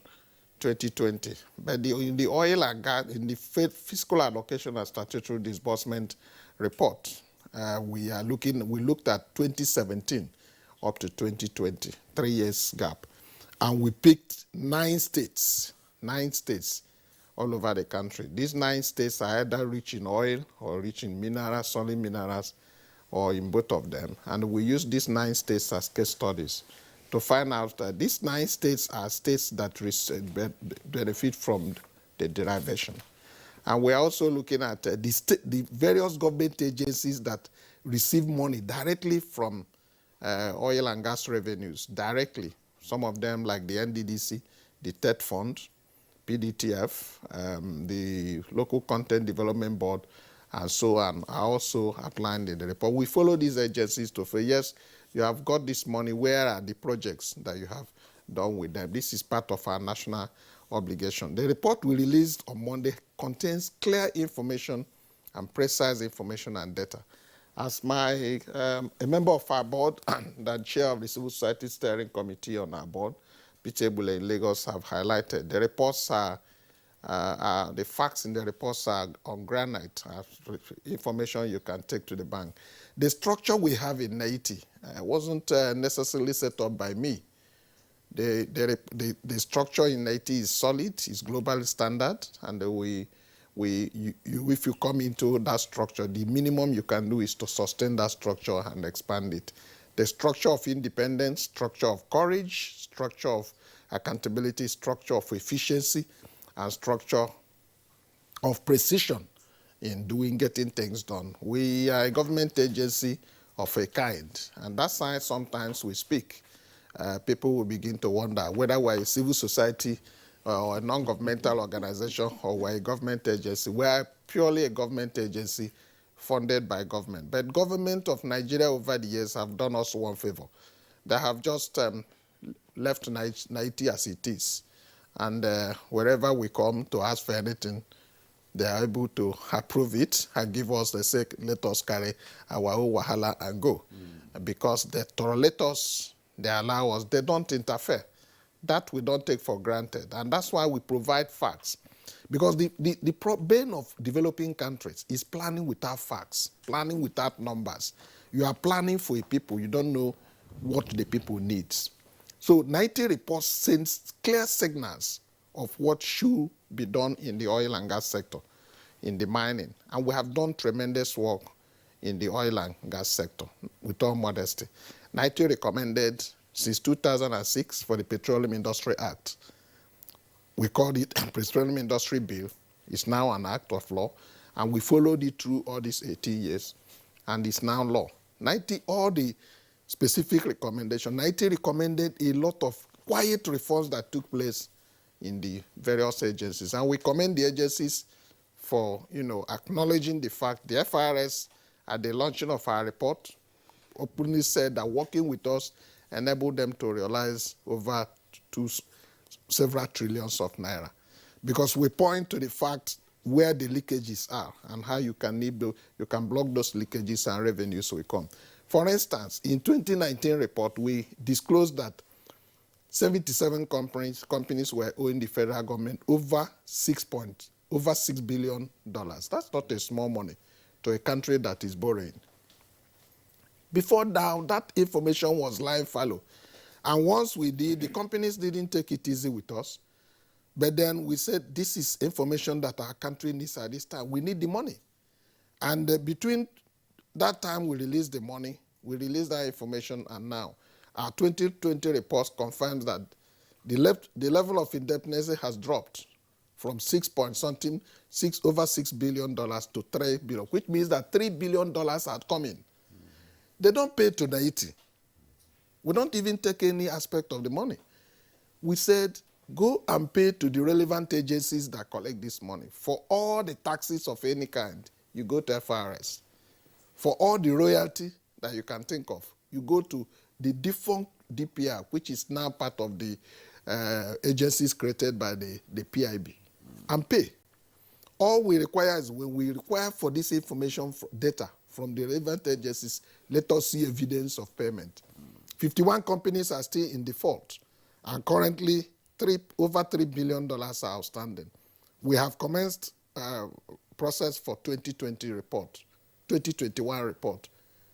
2020. But in the oil and gas, in the Fiscal Allocation and Statutory Disbursement report, we looked at 2017 up to 2020, 3 years gap. And we picked 9 states all over the country. These 9 states are either rich in oil or rich in minerals, solid minerals, or in both of them. And we use these 9 states as case studies to find out that these 9 states are states that benefit from the derivation. And we're also looking at the various government agencies that receive money directly from oil and gas revenues, directly. Some of them, like the NDDC, the TED Fund, PDTF, the Local Content Development Board, and so on, are also outlined in the report. We follow these agencies to say, yes, you have got this money, where are the projects that you have done with them? This is part of our national obligation. The report we released on Monday contains clear information and precise information and data. As a member of our board and the chair of the Civil Society Steering Committee on our board, Peter Ebule in Lagos, have highlighted, the reports are, the facts in the reports are on granite, information you can take to the bank. The structure we have in NIT wasn't necessarily set up by me. The structure in NIT is solid, it's global standard, and if you come into that structure, the minimum you can do is to sustain that structure and expand it. The structure of independence, structure of courage, structure of accountability, structure of efficiency, and structure of precision in getting things done. We are a government agency of a kind, and that's why sometimes we speak. People will begin to wonder whether we're a civil society or a non-governmental organization, or we're a government agency. We're purely a government agency funded by government. But government of Nigeria over the years have done us one favor. They have just left NIT as it is. And wherever we come to ask for anything, they are able to approve it and give us the say, let us carry our own wahala and go. Because they tolerate us, they allow us, they don't interfere. That we don't take for granted. And that's why we provide facts. Because the bane of developing countries is planning without facts, planning without numbers. You are planning for a people, you don't know what the people need. So 90 reports sends clear signals of what should be done in the oil and gas sector, in the mining. And we have done tremendous work in the oil and gas sector, with all modesty. 90 recommended since 2006 for the Petroleum Industry Act. We called it Petroleum Industry Bill. It's now an act of law, and we followed it through all these 18 years, and it's now law. 90, all the specific recommendations, 90 recommended a lot of quiet reforms that took place in the various agencies, and we commend the agencies for, acknowledging the fact. The FRS, at the launching of our report, openly said that working with us enabled them to realize over several trillions of naira, because we point to the fact where the leakages are and how you can block those leakages and revenues will come. For instance, in 2019 report, we disclosed that 77 companies were owing the federal government over $6 billion. That's not a small money to a country that is borrowing. Before now, that information was lying fallow. And once we did, the companies didn't take it easy with us. But then we said, this is information that our country needs at this time. We need the money. And between that time we released the money, we released that information, and now our 2020 report confirms that the level of indebtedness has dropped from over $6 billion to $3 billion, which means that $3 billion had come in. They don't pay to 90. We don't even take any aspect of the money. We said, go and pay to the relevant agencies that collect this money. For all the taxes of any kind, you go to FRS. For all the royalty that you can think of, you go to the defunct DPR, which is now part of the agencies created by the PIB, and pay. All we require is, when we require for this information data from the relevant agencies, let us see evidence of payment. 51 companies are still in default, and currently over $3 billion are outstanding. We have commenced process for 2020 report, 2021 report.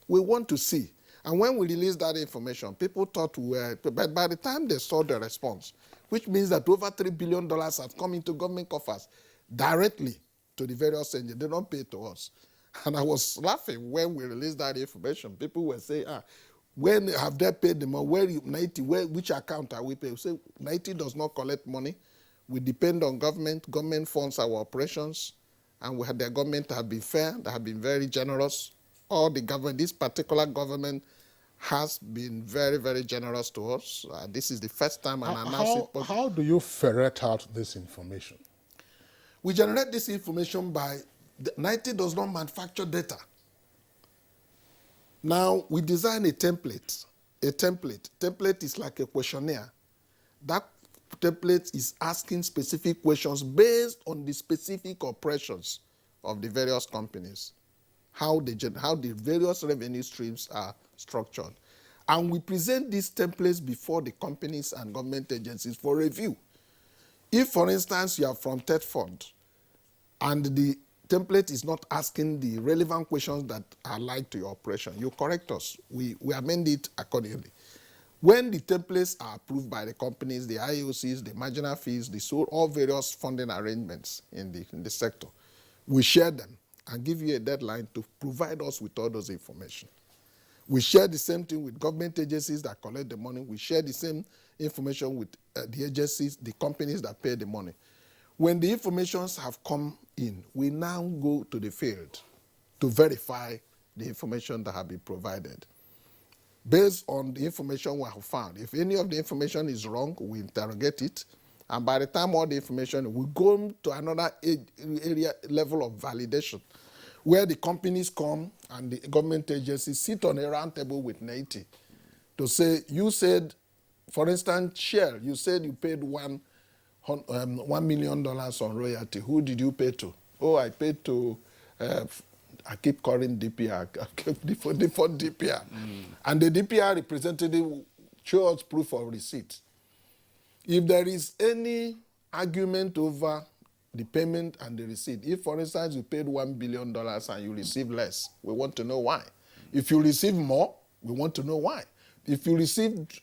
We want to see. And when we released that information, people thought we were, but by the time they saw the response, which means that over $3 billion have come into government coffers directly to the various agencies. They don't pay to us. And I was laughing when we released that information. People were saying, when have they paid the money? Which account are we paying? We say 90 does not collect money. We depend on government. Government funds our operations. And their government have been fair. They have been very generous. All the government, this particular government, has been very, very generous to us. This is the first time I announced it. How do you ferret out this information? We generate this information by, 90 does not manufacture data. Now, we design a template. Template is like a questionnaire. That template is asking specific questions based on the specific operations of the various companies, how the various revenue streams are structured. And we present these templates before the companies and government agencies for review. If, for instance, you are from TED Fund and the template is not asking the relevant questions that are like to your operation, you correct us. We amend it accordingly. When the templates are approved by the companies, the IOCs, the marginal fees, all various funding arrangements in the sector, we share them and give you a deadline to provide us with all those information. We share the same thing with government agencies that collect the money. We share the same information with the agencies, the companies that pay the money. When the informations have come in, we now go to the field to verify the information that have been provided. Based on the information we have found, if any of the information is wrong, we interrogate it. And by the time all the information, we go to another area level of validation, where the companies come and the government agencies sit on a round table with NTA to say, you said, for instance, Shell, you said you paid $1 million on royalty. Who did you pay to? Oh, I paid to, I keep calling DPR, default DPR. And the DPR representative shows proof of receipt. If there is any argument over the payment and the receipt, if, for instance, you paid $1 billion and you receive less, we want to know why. If you receive more, we want to know why. If you received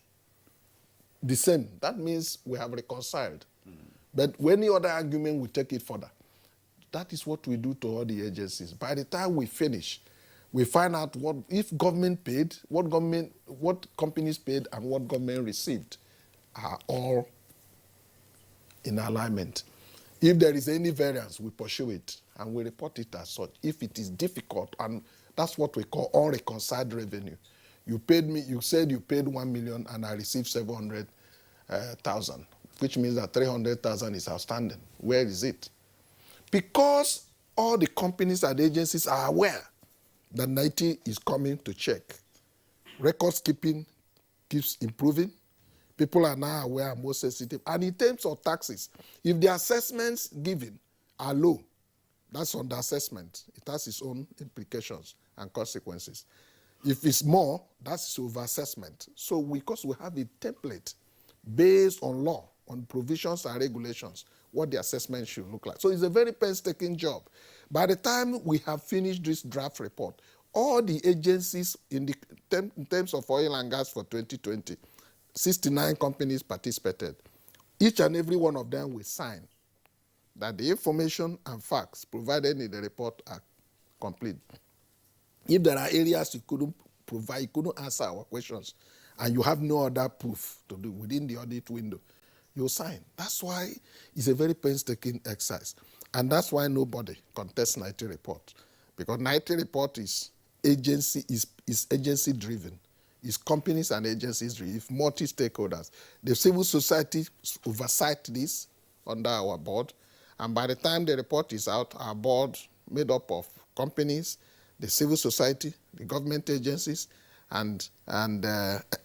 the same. That means we have reconciled. But any other argument, we take it further. That is what we do to all the agencies. By the time we finish, we find out what if government paid, what companies paid, and what government received are all in alignment. If there is any variance, we pursue it and we report it as such. If it is difficult, and that's what we call unreconciled revenue. You paid me, you said you paid 1 million and I received 700,000, which means that 300,000 is outstanding. Where is it? Because all the companies and agencies are aware that NITI is coming to check. Records keeping keeps improving. People are now aware and more sensitive. And in terms of taxes, if the assessments given are low, that's under assessment. It has its own implications and consequences. If it's more, that's over-assessment. So because we have a template based on law, on provisions and regulations, what the assessment should look like. So it's a very painstaking job. By the time we have finished this draft report, all the agencies in terms of oil and gas for 2020, 69 companies participated. Each and every one of them will sign that the information and facts provided in the report are complete. If there are areas you couldn't provide, you couldn't answer our questions, and you have no other proof to do within the audit window, you'll sign. That's why it's a very painstaking exercise. And that's why nobody contests NITI report. Because NITI report is agency driven. It's companies and agencies driven. It's multi-stakeholders. The civil society oversight this under our board. And by the time the report is out, our board made up of companies, the civil society, the government agencies, and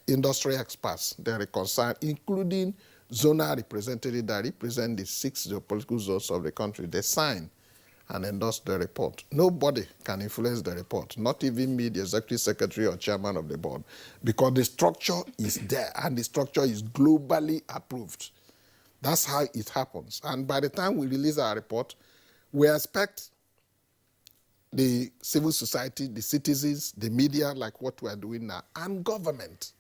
industry experts. They reconcile, including zonal representatives that represent the 6 geopolitical zones of the country. They sign and endorse the report. Nobody can influence the report, not even me, the executive secretary or chairman of the board, because the structure is there and the structure is globally approved. That's how it happens. And by the time we release our report, we expect the civil society, the citizens, the media, like what we are doing now, and government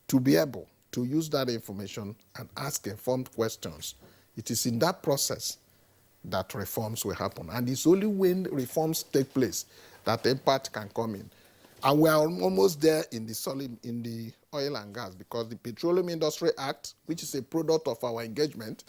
to be able to use that information and ask informed questions. It is in that process that reforms will happen. And it's only when reforms take place that impact can come in. And we are almost there in the oil and gas, because the Petroleum Industry Act, which is a product of our engagement,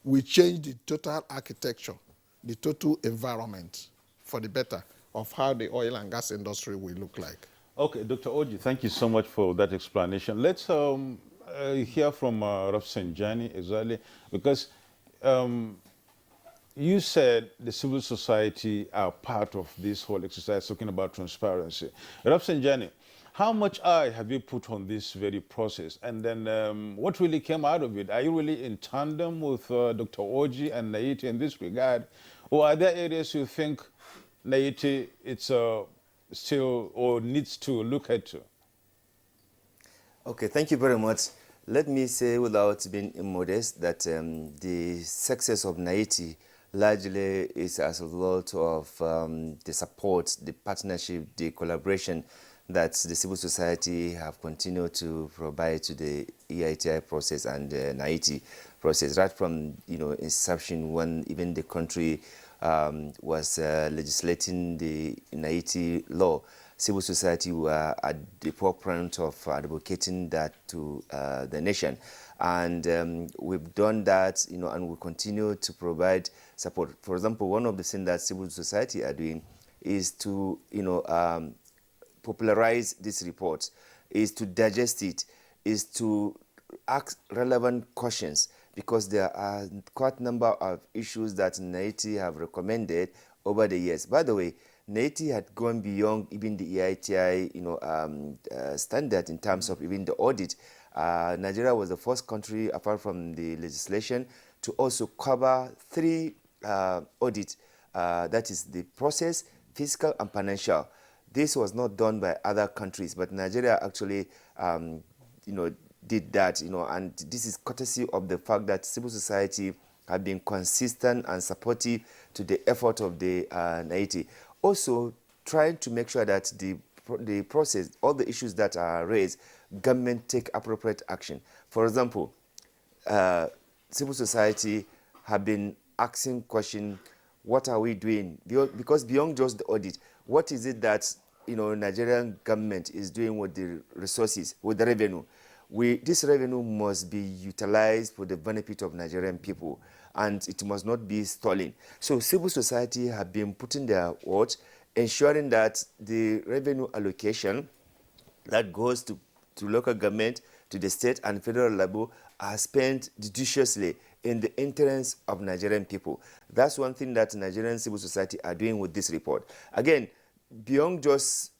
will change the total architecture, the total environment for the better of how the oil and gas industry will look like. Okay, Dr. Oji, thank you so much for that explanation. Let's hear from Rafsanjani exactly, because you said the civil society are part of this whole exercise, talking about transparency. Rafsanjani, how much eye have you put on this very process? And then what really came out of it? Are you really in tandem with Dr. Oji and NITI in this regard? Or are there areas you think NITI it's still or needs to look at? Okay, thank you very much. Let me say, without being immodest, that the success of NITI largely is as a result of the support, the partnership, the collaboration that the civil society have continued to provide to the EITI process and the NITI process, right from inception, when even the country was legislating the NITI law. Civil society were at the forefront of advocating that to the nation. And we've done that, and we continue to provide support. For example, one of the things that civil society are doing is to, popularize this report, is to digest it, is to ask relevant questions, because there are quite a number of issues that NITI have recommended over the years. By the way, NITI had gone beyond even the EITI, standard in terms of even the audit. Nigeria was the first country, apart from the legislation, to also cover 3 audits. That is the process, fiscal, and financial. This was not done by other countries, but Nigeria actually, did that. And this is courtesy of the fact that civil society have been consistent and supportive to the effort of the NITI. Also, trying to make sure that the process, all the issues that are raised, government take appropriate action. For example, civil society have been asking questions, what are we doing? Because beyond just the audit, what is it that Nigerian government is doing with the resources, with the revenue? This revenue must be utilized for the benefit of Nigerian people, and it must not be stolen. So civil society have been putting their watch, ensuring that the revenue allocation that goes to local government, to the state and federal level are spent judiciously in the interest of Nigerian people. That's one thing that Nigerian civil society are doing with this report. Again, beyond just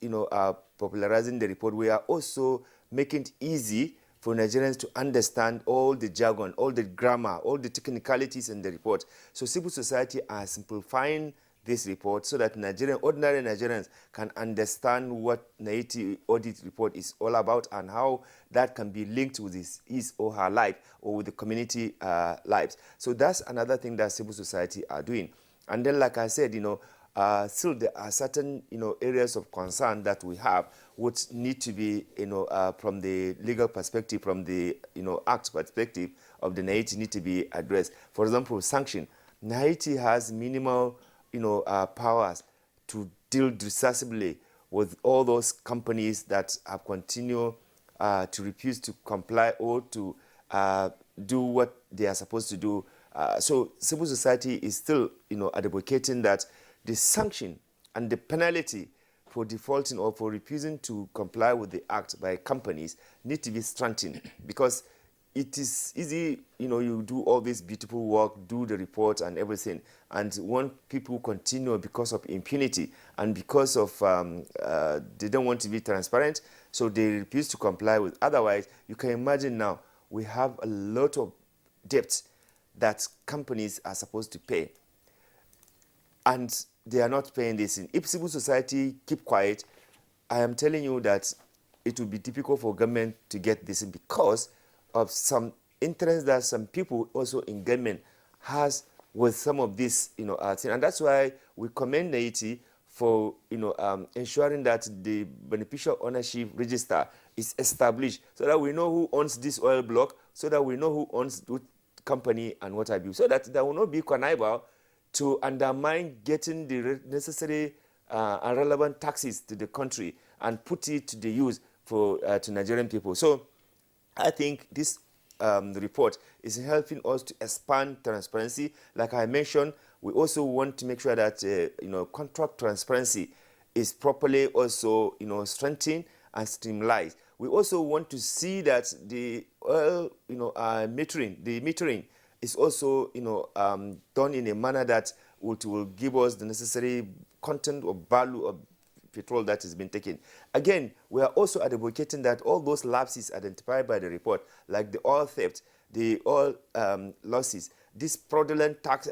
popularizing the report, we are also making it easy for Nigerians to understand all the jargon, all the grammar, all the technicalities in the report. So civil society are simplifying this report so that ordinary Nigerians can understand what NTA audit report is all about and how that can be linked with his or her life or with the community lives. So that's another thing that civil society are doing. And then, like I said, still there are certain areas of concern that we have which need to be from the legal perspective, from the act perspective of the NTA need to be addressed. For example, sanction. NTA has minimal powers to deal decisively with all those companies that have continued to refuse to comply or to do what they are supposed to do. So civil society is still advocating that the sanction and the penalty for defaulting or for refusing to comply with the act by companies need to be strengthened, because it is easy, you do all this beautiful work, do the report and everything, and when people continue because of impunity and because of they don't want to be transparent, so they refuse to comply with. Otherwise, you can imagine now we have a lot of debt that companies are supposed to pay, and they are not paying this in. If civil society keep quiet, I am telling you that it will be difficult for government to get this in, because of some interest that some people also in government has with some of this, thing. And that's why we commend NTA for, ensuring that the beneficial ownership register is established so that we know who owns this oil block, so that we know who owns what company and what have you, so that there will not be connivance to undermine getting the necessary and relevant taxes to the country and put it to the use for to Nigerian people. So I think this report is helping us to expand transparency. Like I mentioned, we also want to make sure that contract transparency is properly also strengthened and streamlined. We also want to see that the oil metering is also done in a manner that will give us the necessary content or value of petrol that has been taken. Again, we are also advocating that all those lapses identified by the report, like the oil theft, the oil losses, this fraudulent tax,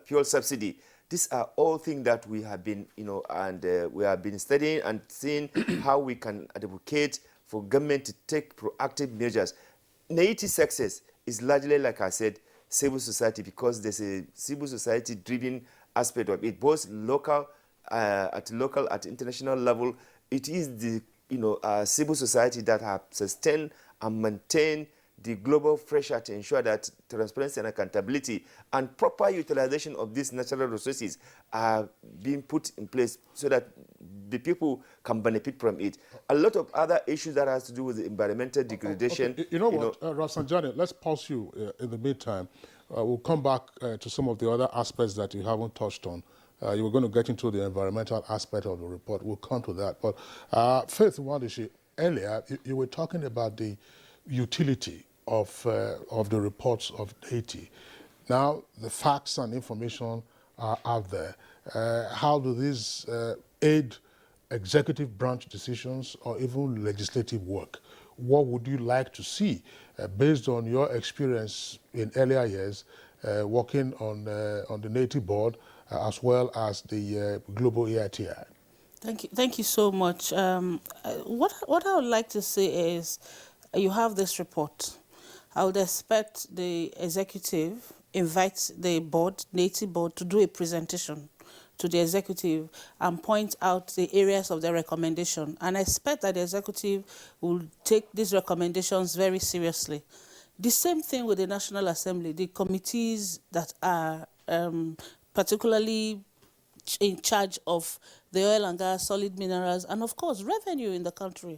fuel subsidy, these are all things that we have been, we have been studying and seeing how we can advocate for government to take proactive measures. NTA success is largely, like I said, civil society, because there's a civil society-driven aspect of it, both local, at international level. It is the civil society that have sustained and maintained the global pressure to ensure that transparency and accountability and proper utilization of these natural resources are being put in place so that the people can benefit from it. A lot of other issues that has to do with the environmental degradation. Okay. You know what, Rafsanjani, let's pause you in the meantime. We'll come back to some of the other aspects that you haven't touched on. You were going to get into the environmental aspect of the report. We'll come to that. But Faith Wandishi, earlier, you were talking about the utility of the reports of NTA. Now, the facts and information are out there. How do these aid executive branch decisions or even legislative work? What would you like to see based on your experience in earlier years working on the NTA board as well as the global EITI? Thank you so much. What I would like to say is, you have this report. I would expect the executive invite the board, NTA board, to do a presentation to the executive and point out the areas of their recommendation. And I expect that the executive will take these recommendations very seriously. The same thing with the National Assembly, the committees that are particularly in charge of the oil and gas, solid minerals, and of course, revenue in the country.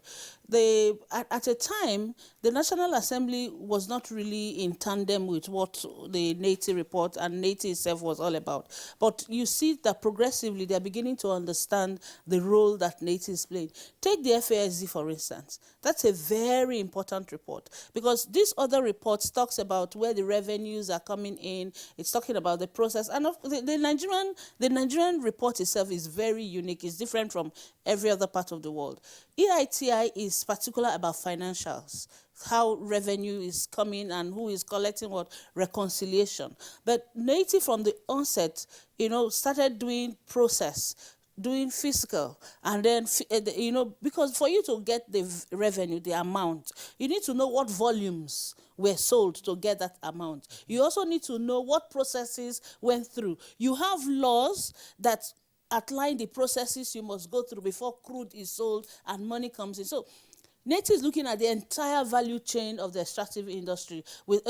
At a time, the National Assembly was not really in tandem with what the NTA report and NTA itself was all about. But you see that progressively, they're beginning to understand the role that NTA is playing. Take the FASD, for instance. That's a very important report because this other report talks about where the revenues are coming in. It's talking about the process. And the Nigerian report itself is very unique. It's different from every other part of the world. EITI is particular about financials, how revenue is coming and who is collecting what, reconciliation. But NTA from the onset, started doing process, doing fiscal, and then, because for you to get the revenue, the amount, you need to know what volumes were sold to get that amount. You also need to know what processes went through. You have laws that outline the processes you must go through before crude is sold and money comes in. So NTA is looking at the entire value chain of the extractive industry, with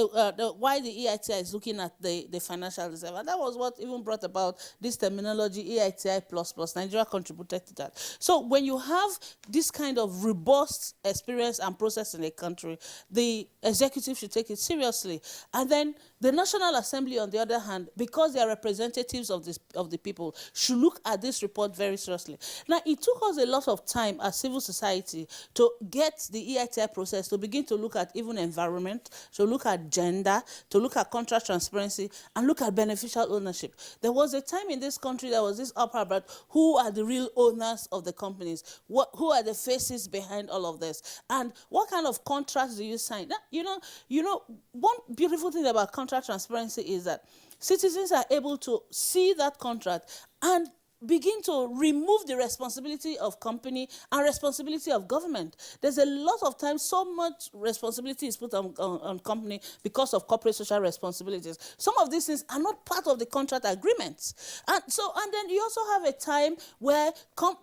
why the EITI is looking at the financial reserve. And that was what even brought about this terminology, EITI++. Nigeria contributed to that. So when you have this kind of robust experience and process in a country, the executive should take it seriously. And then the National Assembly, on the other hand, because they are representatives of the people, should look at this report very seriously. Now, it took us a lot of time as civil society to get the EITI process to begin to look at even environment, to look at gender, to look at contract transparency, and look at beneficial ownership. There was a time in this country there was this uproar about who are the real owners of the companies, who are the faces behind all of this, and what kind of contracts do you sign? Now, one beautiful thing about contract transparency is that citizens are able to see that contract and begin to remove the responsibility of company and responsibility of government. There's a lot of times so much responsibility is put on company because of corporate social responsibilities. Some of these things are not part of the contract agreements. And then you also have a time where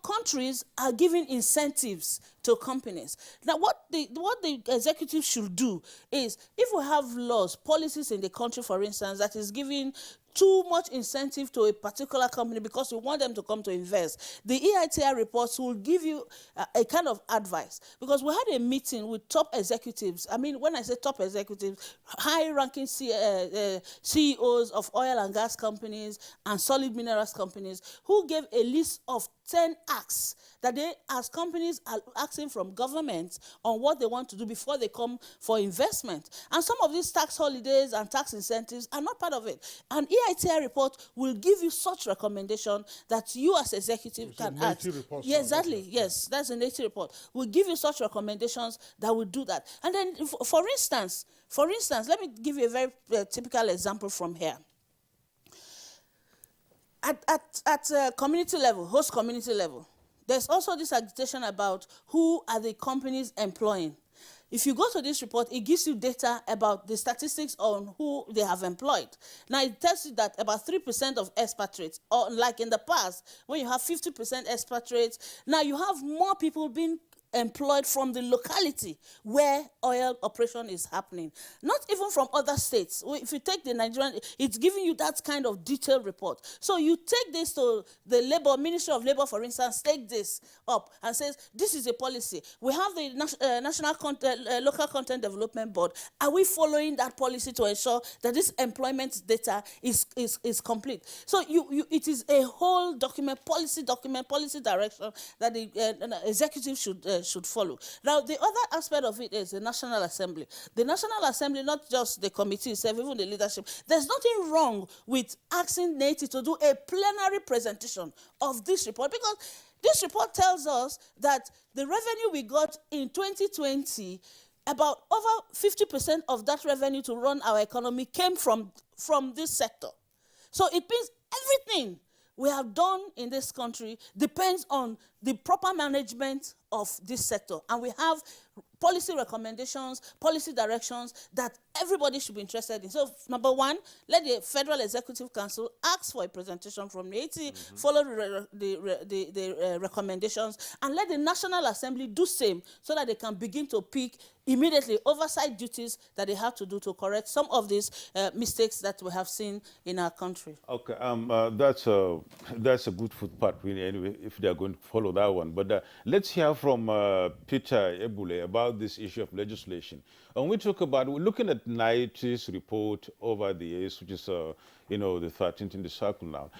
countries are giving incentives to companies. Now, what the executive should do is, if we have laws, policies in the country, for instance, that is giving too much incentive to a particular company because you want them to come to invest, the EITI reports will give you a kind of advice. Because we had a meeting with top executives. I mean, when I say top executives, high-ranking CEOs of oil and gas companies and solid minerals companies, who gave a list of 10 acts that they, as companies, are asking from government on what they want to do before they come for investment. And some of these tax holidays and tax incentives are not part of it. An EITI report will give you such recommendation that you as executive can act. Yeah, exactly. Yes, that's an NTA report. Will give you such recommendations that will do that. And then, for instance, let me give you a very typical example from here. At community level, host community level, there's also this agitation about who are the companies employing. If you go to this report, it gives you data about the statistics on who they have employed. Now, it tells you that about 3% of expatriates, or like in the past, when you have 50% expatriates, now you have more people being employed from the locality where oil operation is happening, not even from other states. If you take the Nigerian, it's giving you that kind of detailed report. So you take this to the Ministry of Labor, for instance, take this up and says, this is a policy. We have the Local Content Development Board. Are we following that policy to ensure that this employment data is complete? So it is a whole policy direction that the executive should follow. Now, the other aspect of it is the National Assembly. The National Assembly, not just the committee itself, even the leadership, there's nothing wrong with asking NTA to do a plenary presentation of this report, because this report tells us that the revenue we got in 2020, about over 50% of that revenue to run our economy came from this sector. So it means everything we have done in this country depends on the proper management of this sector. And we have policy recommendations, policy directions that everybody should be interested in. So, number one, let the Federal Executive Council ask for a presentation from the AT, follow the recommendations, and let the National Assembly do same so that they can begin to pick immediately oversight duties that they have to do to correct some of these mistakes that we have seen in our country. Okay, that's a good footpath, really, anyway, if they are going to follow that one. But let's hear from Peter Ebule about this issue of legislation. And we're looking at NIT's report over the years, which is, the 13th in the circle now.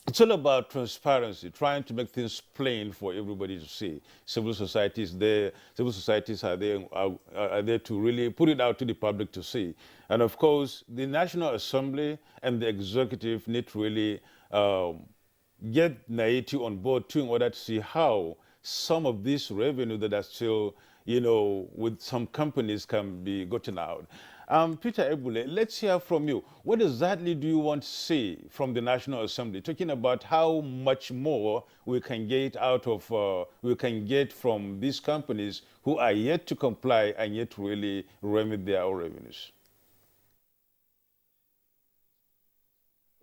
It's all about transparency, trying to make things plain for everybody to see. Civil societies are there to really put it out to the public to see. And of course, the National Assembly and the executive need to really get NAIT on board too, in order to see how some of this revenue that are still, with some companies can be gotten out. Peter Ebule, let's hear from you. What exactly do you want to see from the National Assembly? Talking about how much more we can get from these companies who are yet to comply and yet to really remit their own revenues.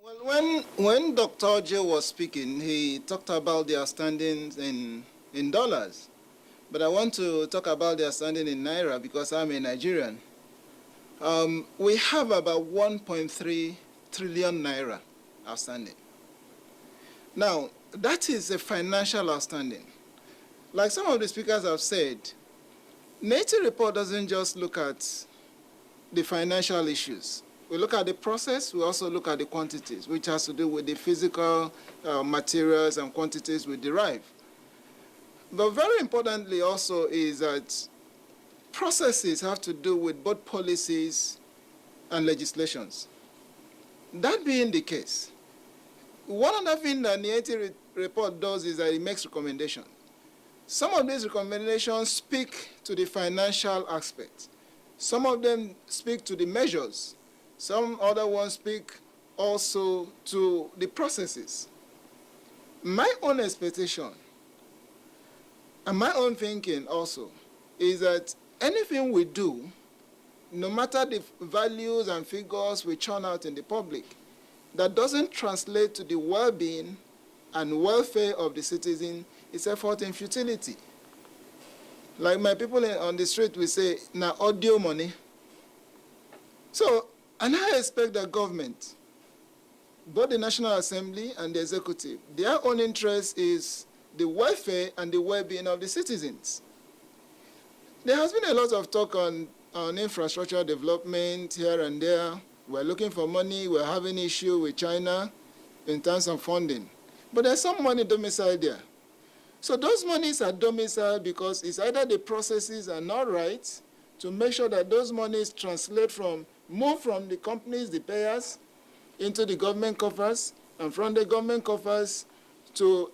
Well, when Dr. J was speaking, he talked about their standings in dollars. But I want to talk about their standing in Naira because I'm a Nigerian. We have about 1.3 trillion Naira outstanding. Now, that is a financial outstanding. Like some of the speakers have said, NAIT report doesn't just look at the financial issues. We look at the process, we also look at the quantities, which has to do with the physical materials and quantities we derive. But very importantly also is that processes have to do with both policies and legislations. That being the case, one other thing that the NTA report does is that it makes recommendations. Some of these recommendations speak to the financial aspect. Some of them speak to the measures. Some other ones speak also to the processes. My own expectation and my own thinking also is that anything we do, no matter the values and figures we churn out in the public, that doesn't translate to the well-being and welfare of the citizen is effort in futility. Like my people on the street will say, na audio money. So, and I expect the government, both the National Assembly and the executive, their own interest is the welfare and the well-being of the citizens. There has been a lot of talk on infrastructure development here and there. We're looking for money. We're having issue with China in terms of funding. But there's some money domiciled there. So those monies are domiciled because it's either the processes are not right to make sure that those monies move from the companies, the payers, into the government coffers, and from the government coffers to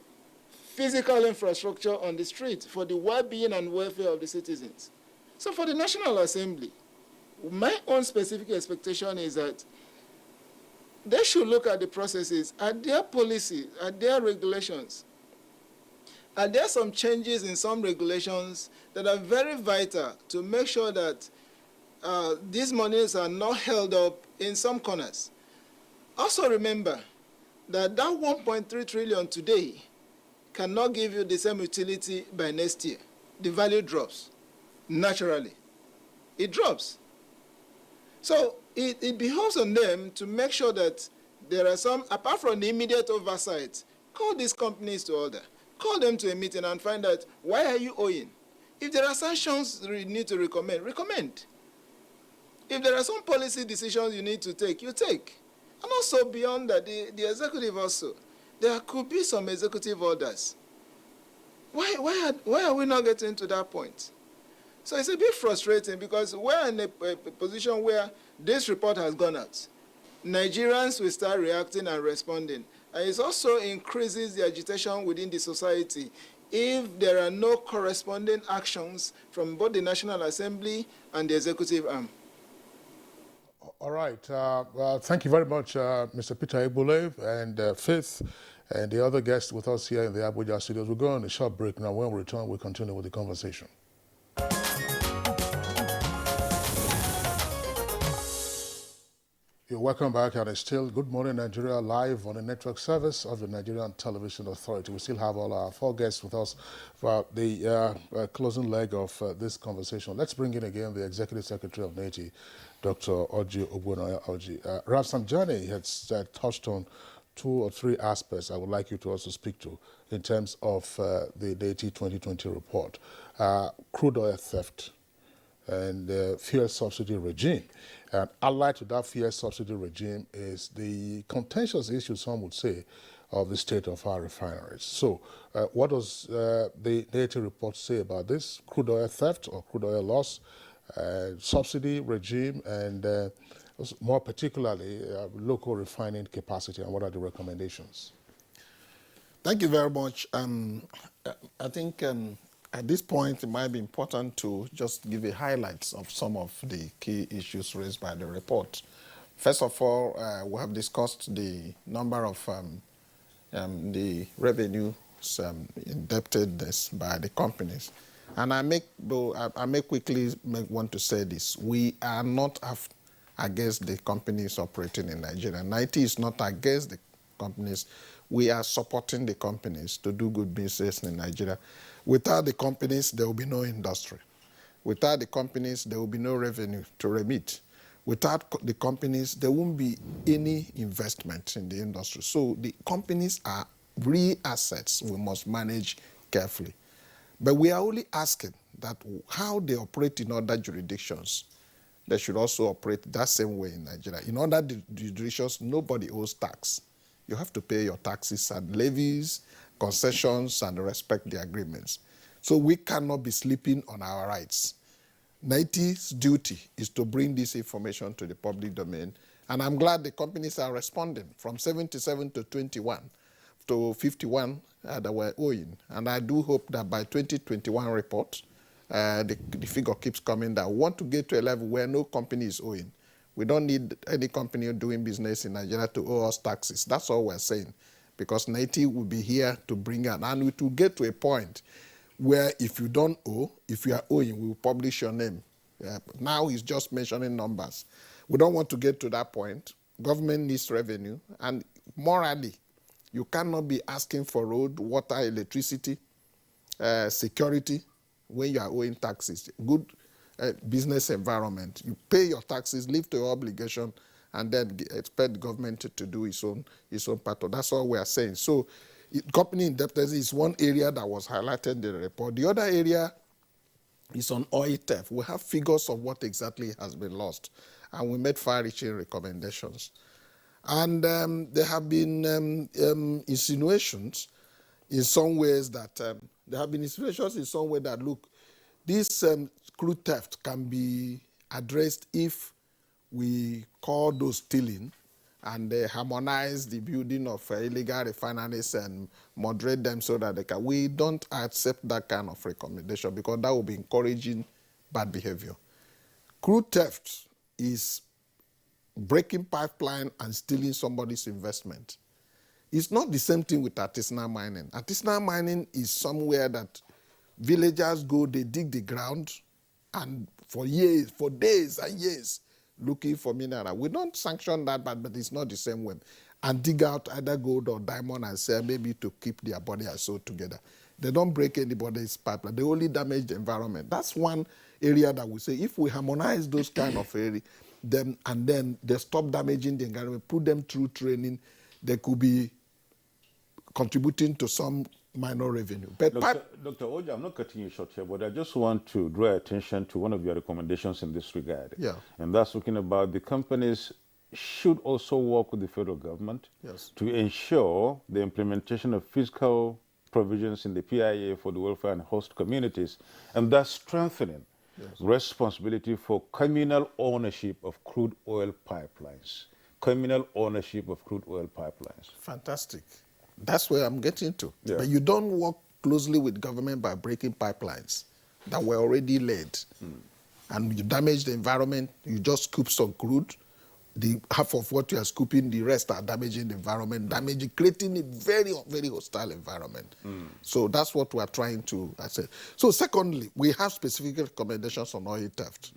physical infrastructure on the street for the well-being and welfare of the citizens. So for the National Assembly, my own specific expectation is that they should look at the processes, at their policies, at their regulations. Are there some changes in some regulations that are very vital to make sure that these monies are not held up in some corners? Also remember that 1.3 trillion today cannot give you the same utility by next year. The value drops naturally. It drops. So it behoves on them to make sure that there are some, apart from the immediate oversight, call these companies to order. Call them to a meeting and find out, why are you owing? If there are sanctions you need to recommend. If there are some policy decisions you need to take, you take. And also beyond that, the executive also, there could be some executive orders. Why are we not getting to that point? So it's a bit frustrating because we're in a position where this report has gone out. Nigerians will start reacting and responding. And it also increases the agitation within the society if there are no corresponding actions from both the National Assembly and the executive arm. All right. Thank you very much, Mr. Peter Ebule and Faith and the other guests with us here in the Abuja studios. We'll go on a short break now. When we return, we'll continue with the conversation. You're welcome back, and it's still Good Morning Nigeria live on the network service of the Nigerian Television Authority. We still have all our 4 guests with us for the closing leg of this conversation. Let's bring in again the Executive Secretary of NTA, Dr. Oji Ogbonoya Oji. Rafsanjani has touched on 2 or 3 aspects I would like you to also speak to in terms of the NTA 2020 report. Crude oil theft and the fuel subsidy regime. And allied to that fuel subsidy regime is the contentious issue, some would say, of the state of our refineries. So what does the NTA report say about this? Crude oil theft or crude oil loss, subsidy regime, and more particularly, local refining capacity, and what are the recommendations? Thank you very much. I think at this point, it might be important to just give you highlights of some of the key issues raised by the report. First of all, we have discussed the number of the revenues indebtedness by the companies. And I may quickly want to say this. We are not against the companies operating in Nigeria. NTA is not against the companies. We are supporting the companies to do good business in Nigeria. Without the companies, there will be no industry. Without the companies, there will be no revenue to remit. Without the companies, there won't be any investment in the industry. So the companies are real assets we must manage carefully. But we are only asking that how they operate in other jurisdictions, they should also operate that same way in Nigeria. In other jurisdictions, nobody owes tax. You have to pay your taxes and levies, concessions, and respect the agreements. So we cannot be sleeping on our rights. NTA's duty is to bring this information to the public domain, and I'm glad the companies are responding from 77 to 21 to 51 that were owing. And I do hope that by 2021 report, the figure keeps coming that we want to get to a level where no company is owing. We don't need any company doing business in Nigeria to owe us taxes. That's all we're saying, because NTA will be here to bring it, and it will get to a point where if you don't owe, if you are owing, we will publish your name. Now he's just mentioning numbers. We don't want to get to that point. Government needs revenue, and morally, you cannot be asking for road, water, electricity, security when you are owing taxes. Good business environment. You pay your taxes, live to your obligation, and then expect the government to do its own part of. That's all we are saying. So company indebtedness is one area that was highlighted in the report. The other area is on oil theft. We have figures of what exactly has been lost, and we made far-reaching recommendations. And there have been insinuations in some ways that look, this crude theft can be addressed if we call those stealing and harmonize the building of illegal refineries and moderate them so that they can. We don't accept that kind of recommendation because that will be encouraging bad behavior. Crude theft is breaking pipeline and stealing somebody's investment. It's not the same thing with artisanal mining. Artisanal mining is somewhere that villagers go, they dig the ground, and for years, for days and years, looking for mineral. We don't sanction that, but it's not the same way. And dig out either gold or diamond and sell, maybe to keep their body and soul together. They don't break anybody's pipeline. They only damage the environment. That's one area that we say, if we harmonize those kind of areas, then they stop damaging the environment, put them through training, they could be contributing to some minor revenue. But Dr. Oja, I'm not cutting you short here, but I just want to draw attention to one of your recommendations in this regard. Yeah. And that's talking about the companies should also work with the federal government to ensure the implementation of fiscal provisions in the PIA for the welfare and host communities, and thus strengthening responsibility for communal ownership of crude oil pipelines. Communal ownership of crude oil pipelines. Fantastic. That's where I'm getting to. Yeah. But you don't work closely with government by breaking pipelines that were already laid. And you damage the environment, you just scoop some crude, the half of what you are scooping, the rest are damaging the environment, creating a very, very hostile environment. So that's what we are trying to say. So secondly, we have specific recommendations on oil theft.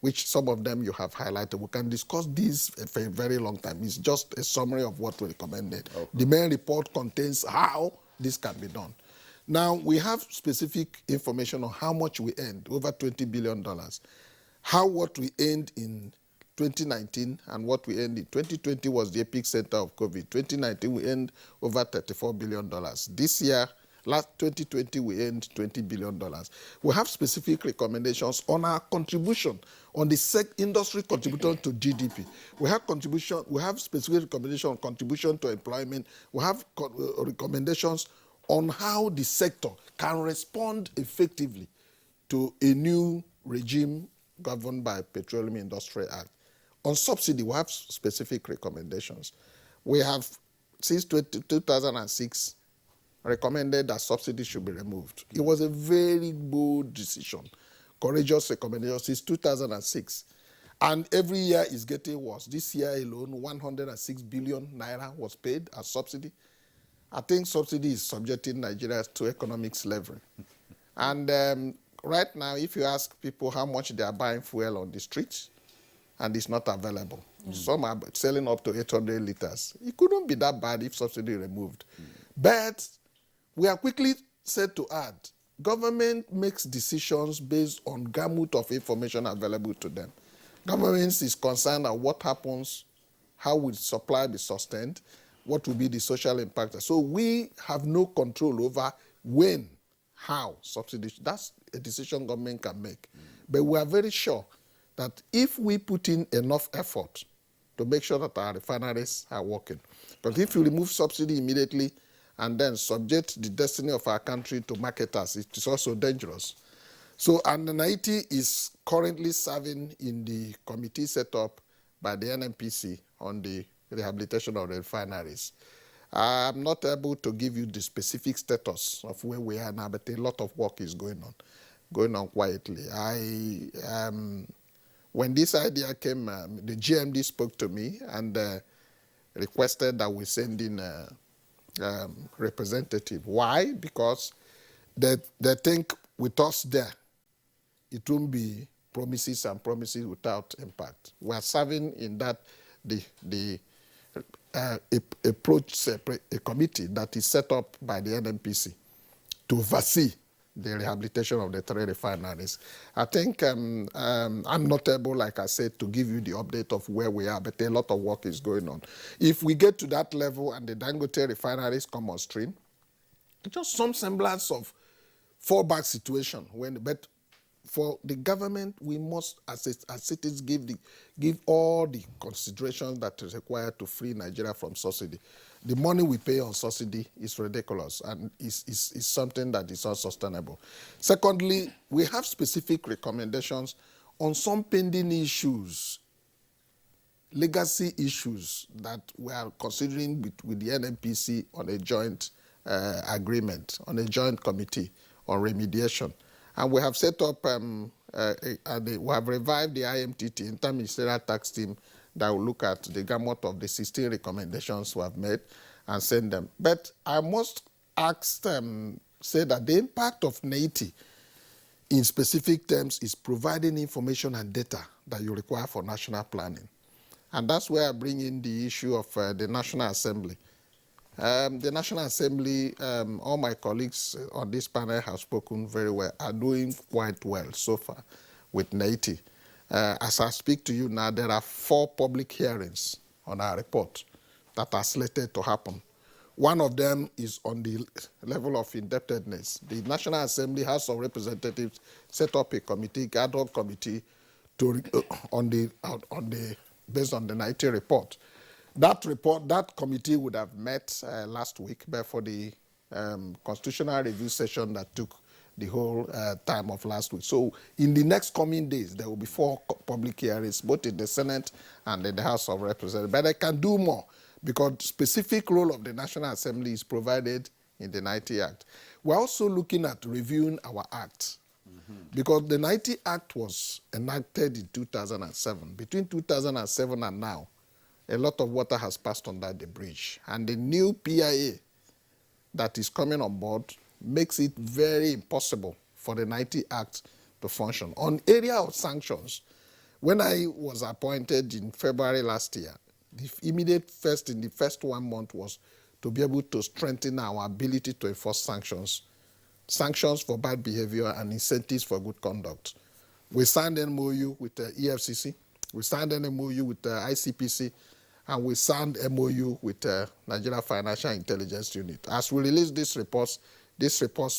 which some of them you have highlighted. We can discuss these for a very long time. It's just a summary of what we recommended. Okay. The main report contains how this can be done. Now, we have specific information on how much we earned, over $20 billion. What we earned in 2019 and what we earned in 2020 was the epic center of COVID. 2019, we earned over $34 billion. This year, last 2020, we earned $20 billion. We have specific recommendations on our contribution, on the industry contribution to GDP. We have specific recommendations on contribution to employment. We have recommendations on how the sector can respond effectively to a new regime governed by Petroleum Industry Act. On subsidy, we have specific recommendations. We have, since 2006, recommended that subsidy should be removed. It was a very bold decision, courageous recommendation since 2006. And every year is getting worse. This year alone, 106 billion naira was paid as subsidy. I think subsidy is subjecting Nigeria to economic slavery. And right now, if you ask people how much they are buying fuel on the streets, and it's not available. Some are selling up to 800 liters. It couldn't be that bad if subsidy removed. But we are quickly said to add, government makes decisions based on gamut of information available to them. Government is concerned at what happens, how will supply be sustained, what will be the social impact. So we have no control over when, how subsidy. That's a decision government can make. But we are very sure that if we put in enough effort to make sure that our refineries are working, but if you remove subsidy immediately and then subject the destiny of our country to marketers, it is also dangerous. So, and the NTA is currently serving in the committee set up by the NNPC on the rehabilitation of the refineries. I'm not able to give you the specific status of where we are now, but a lot of work is going on quietly. When this idea came, the GMD spoke to me and requested that we send in a representative. Why? Because they think with us there, it won't be promises and promises without impact. We are serving in that a committee that is set up by the NNPC to oversee the rehabilitation of the 3 refineries. I think I'm not able, like I said, to give you the update of where we are, but a lot of work is going on. If we get to that level and the Dangote refineries come on stream, just some semblance of fallback situation. But for the government, we must, as citizens, give all the considerations that is required to free Nigeria from subsidy. The money we pay on subsidy is ridiculous and is something that is unsustainable. Secondly, we have specific recommendations on some pending issues, legacy issues that we are considering with the NNPC on a joint agreement, on a joint committee on remediation. And we have set up, we have revived the IMTT, Interministerial Tax Team, that will look at the gamut of the 16 recommendations we have made and send them. But I must say that the impact of NTA in specific terms is providing information and data that you require for national planning. And that's where I bring in the issue of the National Assembly. The National Assembly, all my colleagues on this panel have spoken very well, are doing quite well so far with NTA. As I speak to you now, there are 4 public hearings on our report that are slated to happen. One of them is on the level of indebtedness. The National Assembly, House of Representatives, set up a committee, ad hoc committee, based on the NTA report. That committee would have met last week, but for the constitutional review session that took the whole time of last week. So in the next coming days, there will be 4 public hearings, both in the Senate and in the House of Representatives. But they can do more because the specific role of the National Assembly is provided in the NTA Act. We're also looking at reviewing our act because the NTA Act was enacted in 2007. Between 2007 and now, a lot of water has passed under the bridge. And the new PIA that is coming on board makes it very impossible for the NTA Act to function. On area of sanctions, When I was appointed in February last year, the immediate first in the first 1 month was to be able to strengthen our ability to enforce sanctions for bad behavior and incentives for good conduct. We signed an MOU with the EFCC, we signed an MOU with the ICPC, and we signed MOU with the Nigeria Financial Intelligence Unit. As we release these reports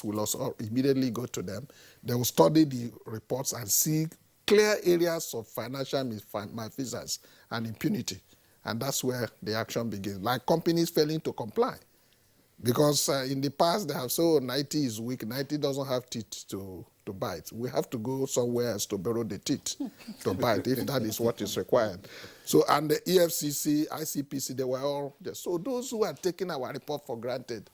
will also immediately go to them. They will study the reports and see clear areas of financial malfeasance and impunity. And that's where the action begins. Like companies failing to comply. Because in the past, they have said, oh, IT is weak, IT doesn't have teeth to bite. We have to go somewhere else to borrow the teeth to bite, if that is what is required. So, and the EFCC, ICPC, they were all there. So those who are taking our report for granted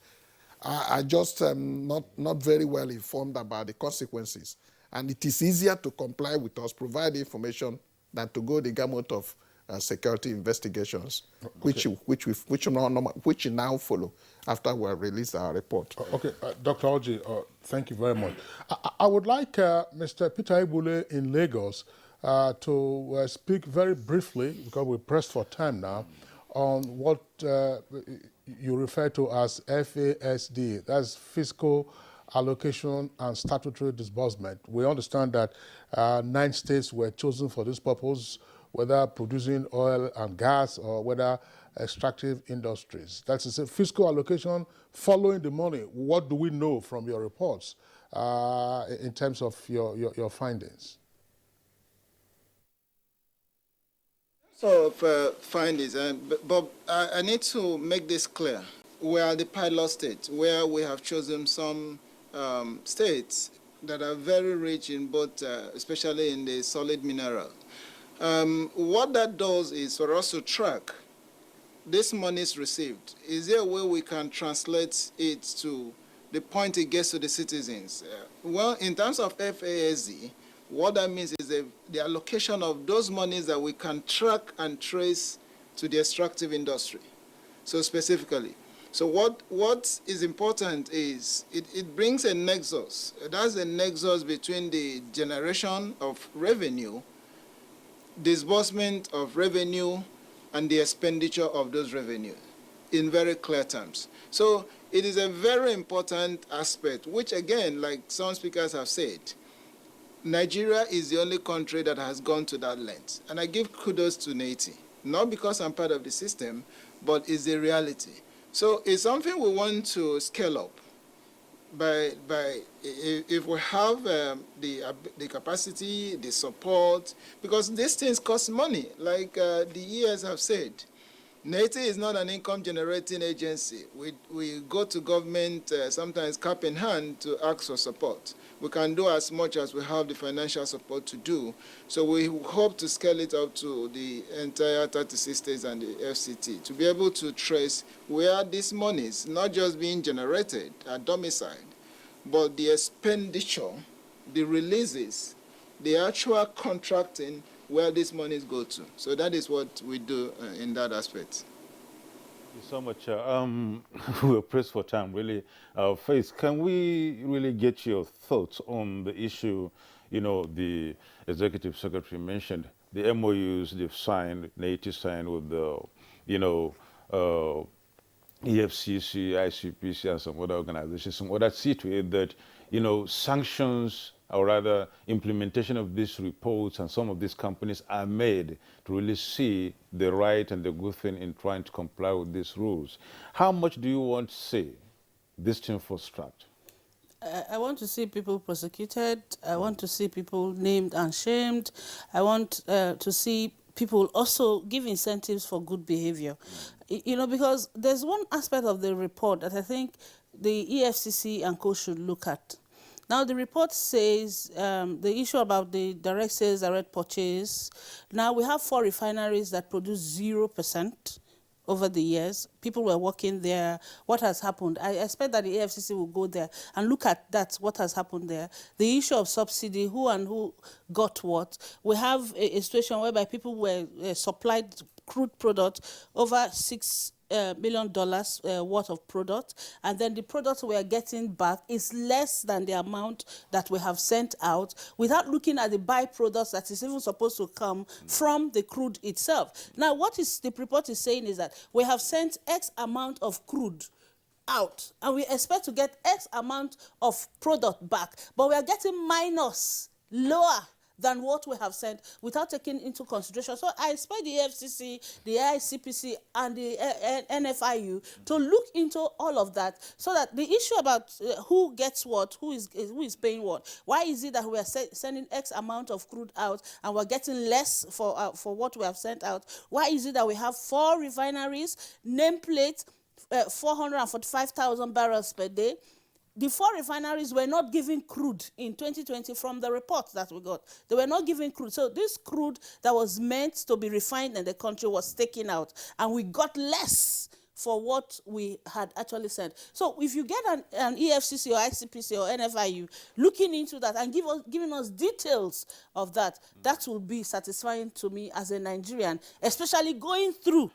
are just not very well informed about the consequences. And it is easier to comply with us, provide information, than to go the gamut of security investigations, okay, which now follow after we have released our report. Okay, Dr. Oji, thank you very much. I would like Mr. Peter Ibule in Lagos to speak very briefly, because we're pressed for time now, on what you refer to as FASD, that's Fiscal, Allocation, and Statutory Disbursement. We understand that 9 states were chosen for this purpose, whether producing oil and gas or whether extractive industries. That is a fiscal allocation following the money. What do we know from your reports in terms of your findings? So, findings, Bob, I need to make this clear. We are the pilot state where we have chosen some states that are very rich in both, especially in the solid mineral. What that does is for us to track this money is received. Is there a way we can translate it to the point it gets to the citizens? Well, in terms of FASD, what that means is the allocation of those monies that we can track and trace to the extractive industry. So specifically, so what is important is it brings a nexus. That's a nexus between the generation of revenue, disbursement of revenue, and the expenditure of those revenue in very clear terms. So it is a very important aspect, which again, like some speakers have said, Nigeria is the only country that has gone to that length. And I give kudos to NTA, not because I'm part of the system, but it's a reality. So it's something we want to scale up. If we have the capacity, the support, because these things cost money, like the ES have said. NTA is not an income-generating agency. We go to government sometimes cap in hand to ask for support. We can do as much as we have the financial support to do. So we hope to scale it up to the entire 36 states and the FCT to be able to trace where this money is not just being generated at domicile, but the expenditure, the releases, the actual contracting, where these monies go to. So that is what we do in that aspect. Thank you so much. We're pressed for time, really. Faith, can we really get your thoughts on the issue, the Executive Secretary mentioned, the MOUs they've signed, NTA signed with the, EFCC, ICPC, and some other organizations, some other see to it that, sanctions, or rather implementation of these reports and some of these companies are made to really see the right and the good thing in trying to comply with these rules. How much do you want to see this thing for start? I want to see people prosecuted. I want to see people named and shamed. I want to see people also give incentives for good behavior. Because there's one aspect of the report that I think the EFCC and co should look at. Now, the report says the issue about the direct sales, direct purchase. Now, we have 4 refineries that produce 0% over the years. People were working there. What has happened? I expect that the EFCC will go there and look at that, what has happened there. The issue of subsidy, who and who got what. We have a situation whereby people were supplied crude product, over $6 million worth of product, and then the product we are getting back is less than the amount that we have sent out, without looking at the byproducts that is even supposed to come from the crude itself. Now, what the report is saying is that we have sent X amount of crude out, and we expect to get X amount of product back, but we are getting minus, lower than what we have sent, without taking into consideration. So I expect the FCC, the ICPC, and the NFIU to look into all of that, so that the issue about who gets what, who is paying what, why is it that we are sending X amount of crude out and we're getting less for what we have sent out? Why is it that we have 4 refineries, nameplate 445,000 barrels per day? The 4 refineries were not giving crude in 2020 from the reports that we got. They were not giving crude. So this crude that was meant to be refined in the country was taken out, and we got less for what we had actually sent. So if you get an EFCC or ICPC or NFIU looking into that and giving us details of that, that will be satisfying to me as a Nigerian, especially going through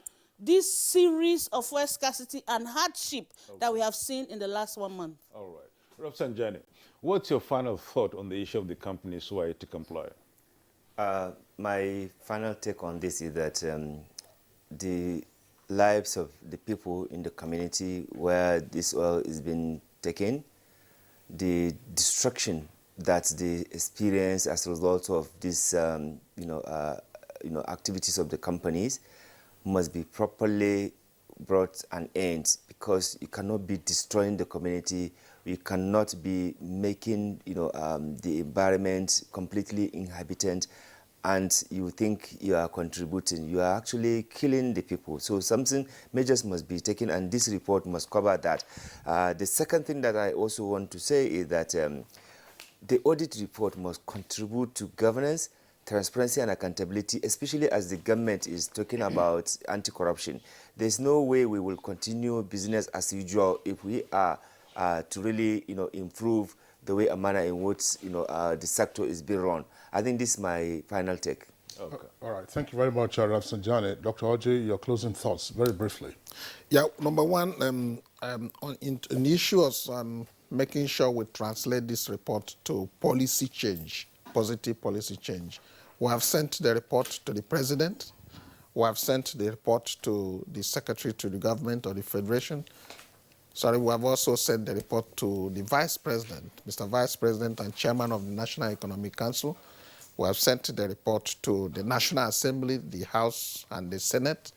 this series of fuel scarcity and hardship that we have seen in the last 1 month. All right. Rafsanjani, what's your final thought on the issue of the companies who are ethical employer? My final take on this is that the lives of the people in the community where this oil is being taken, the destruction that they experience as a result of these activities of the companies must be properly brought an end, because you cannot be destroying the community. You cannot be making the environment completely inhabitant, and you think you are contributing. You are actually killing the people. So measures must be taken, and this report must cover that. The second thing that I also want to say is that the audit report must contribute to governance, transparency and accountability, especially as the government is talking about anti-corruption. There's no way we will continue business as usual if we are to really improve the way and manner in which the sector is being run. I think this is my final take. Okay. All right. Thank you very much, Rafsanjani. Dr. Oji, your closing thoughts, very briefly. Yeah, number one, in issues, making sure we translate this report to policy change, positive policy change. We have sent the report to the President. We have sent the report to the Secretary to the Government or the Federation. Sorry, we have also sent the report to the Vice President, Mr. Vice President and Chairman of the National Economic Council. We have sent the report to the National Assembly, the House and the Senate.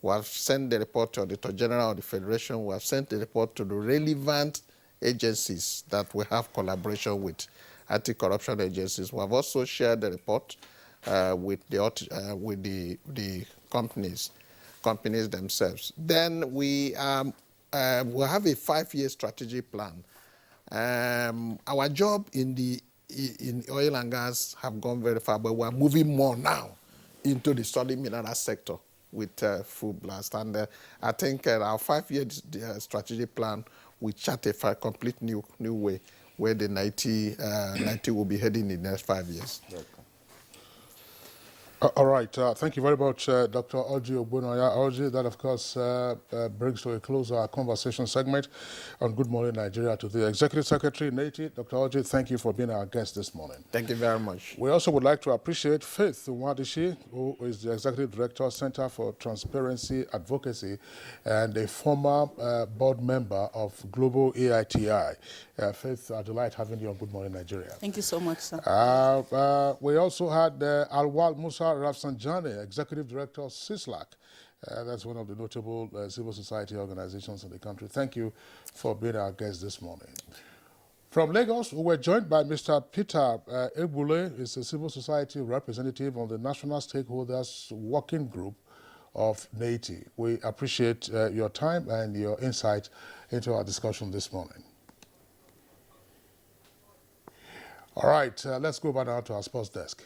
We have sent the report to the Auditor General of the Federation. We have sent the report to the relevant agencies that we have collaboration with, anti-corruption agencies. We have also shared the report with the companies themselves. Then we have a 5-year strategy plan. Our job in oil and gas have gone very far, but we're moving more now into the solid mineral sector with full blast. And I think our 5-year strategy plan will chart a complete new way where the 90 will be heading in the next 5 years. Okay. All right. Thank you very much, Dr. Oji Ogbonoya. Oji, that, of course, brings to a close our conversation segment on Good Morning Nigeria to the Executive Secretary, NTA. Dr. Oji, thank you for being our guest this morning. Thank you very much. We also would like to appreciate Faith Nwadishi, who is the Executive Director, Center for Transparency Advocacy, and a former board member of Global AITI. Faith, a delight having you on Good Morning Nigeria. Thank you so much, sir. We also had Alwal Musa Rafsanjani, Executive Director, CISLAC. That's one of the notable civil society organizations in the country. Thank you for being our guest this morning. From Lagos, we were joined by Mr. Peter Egbule, who is a civil society representative on the National Stakeholders Working Group of NTA. We appreciate your time and your insight into our discussion this morning. All right, let's go back now to our sports desk.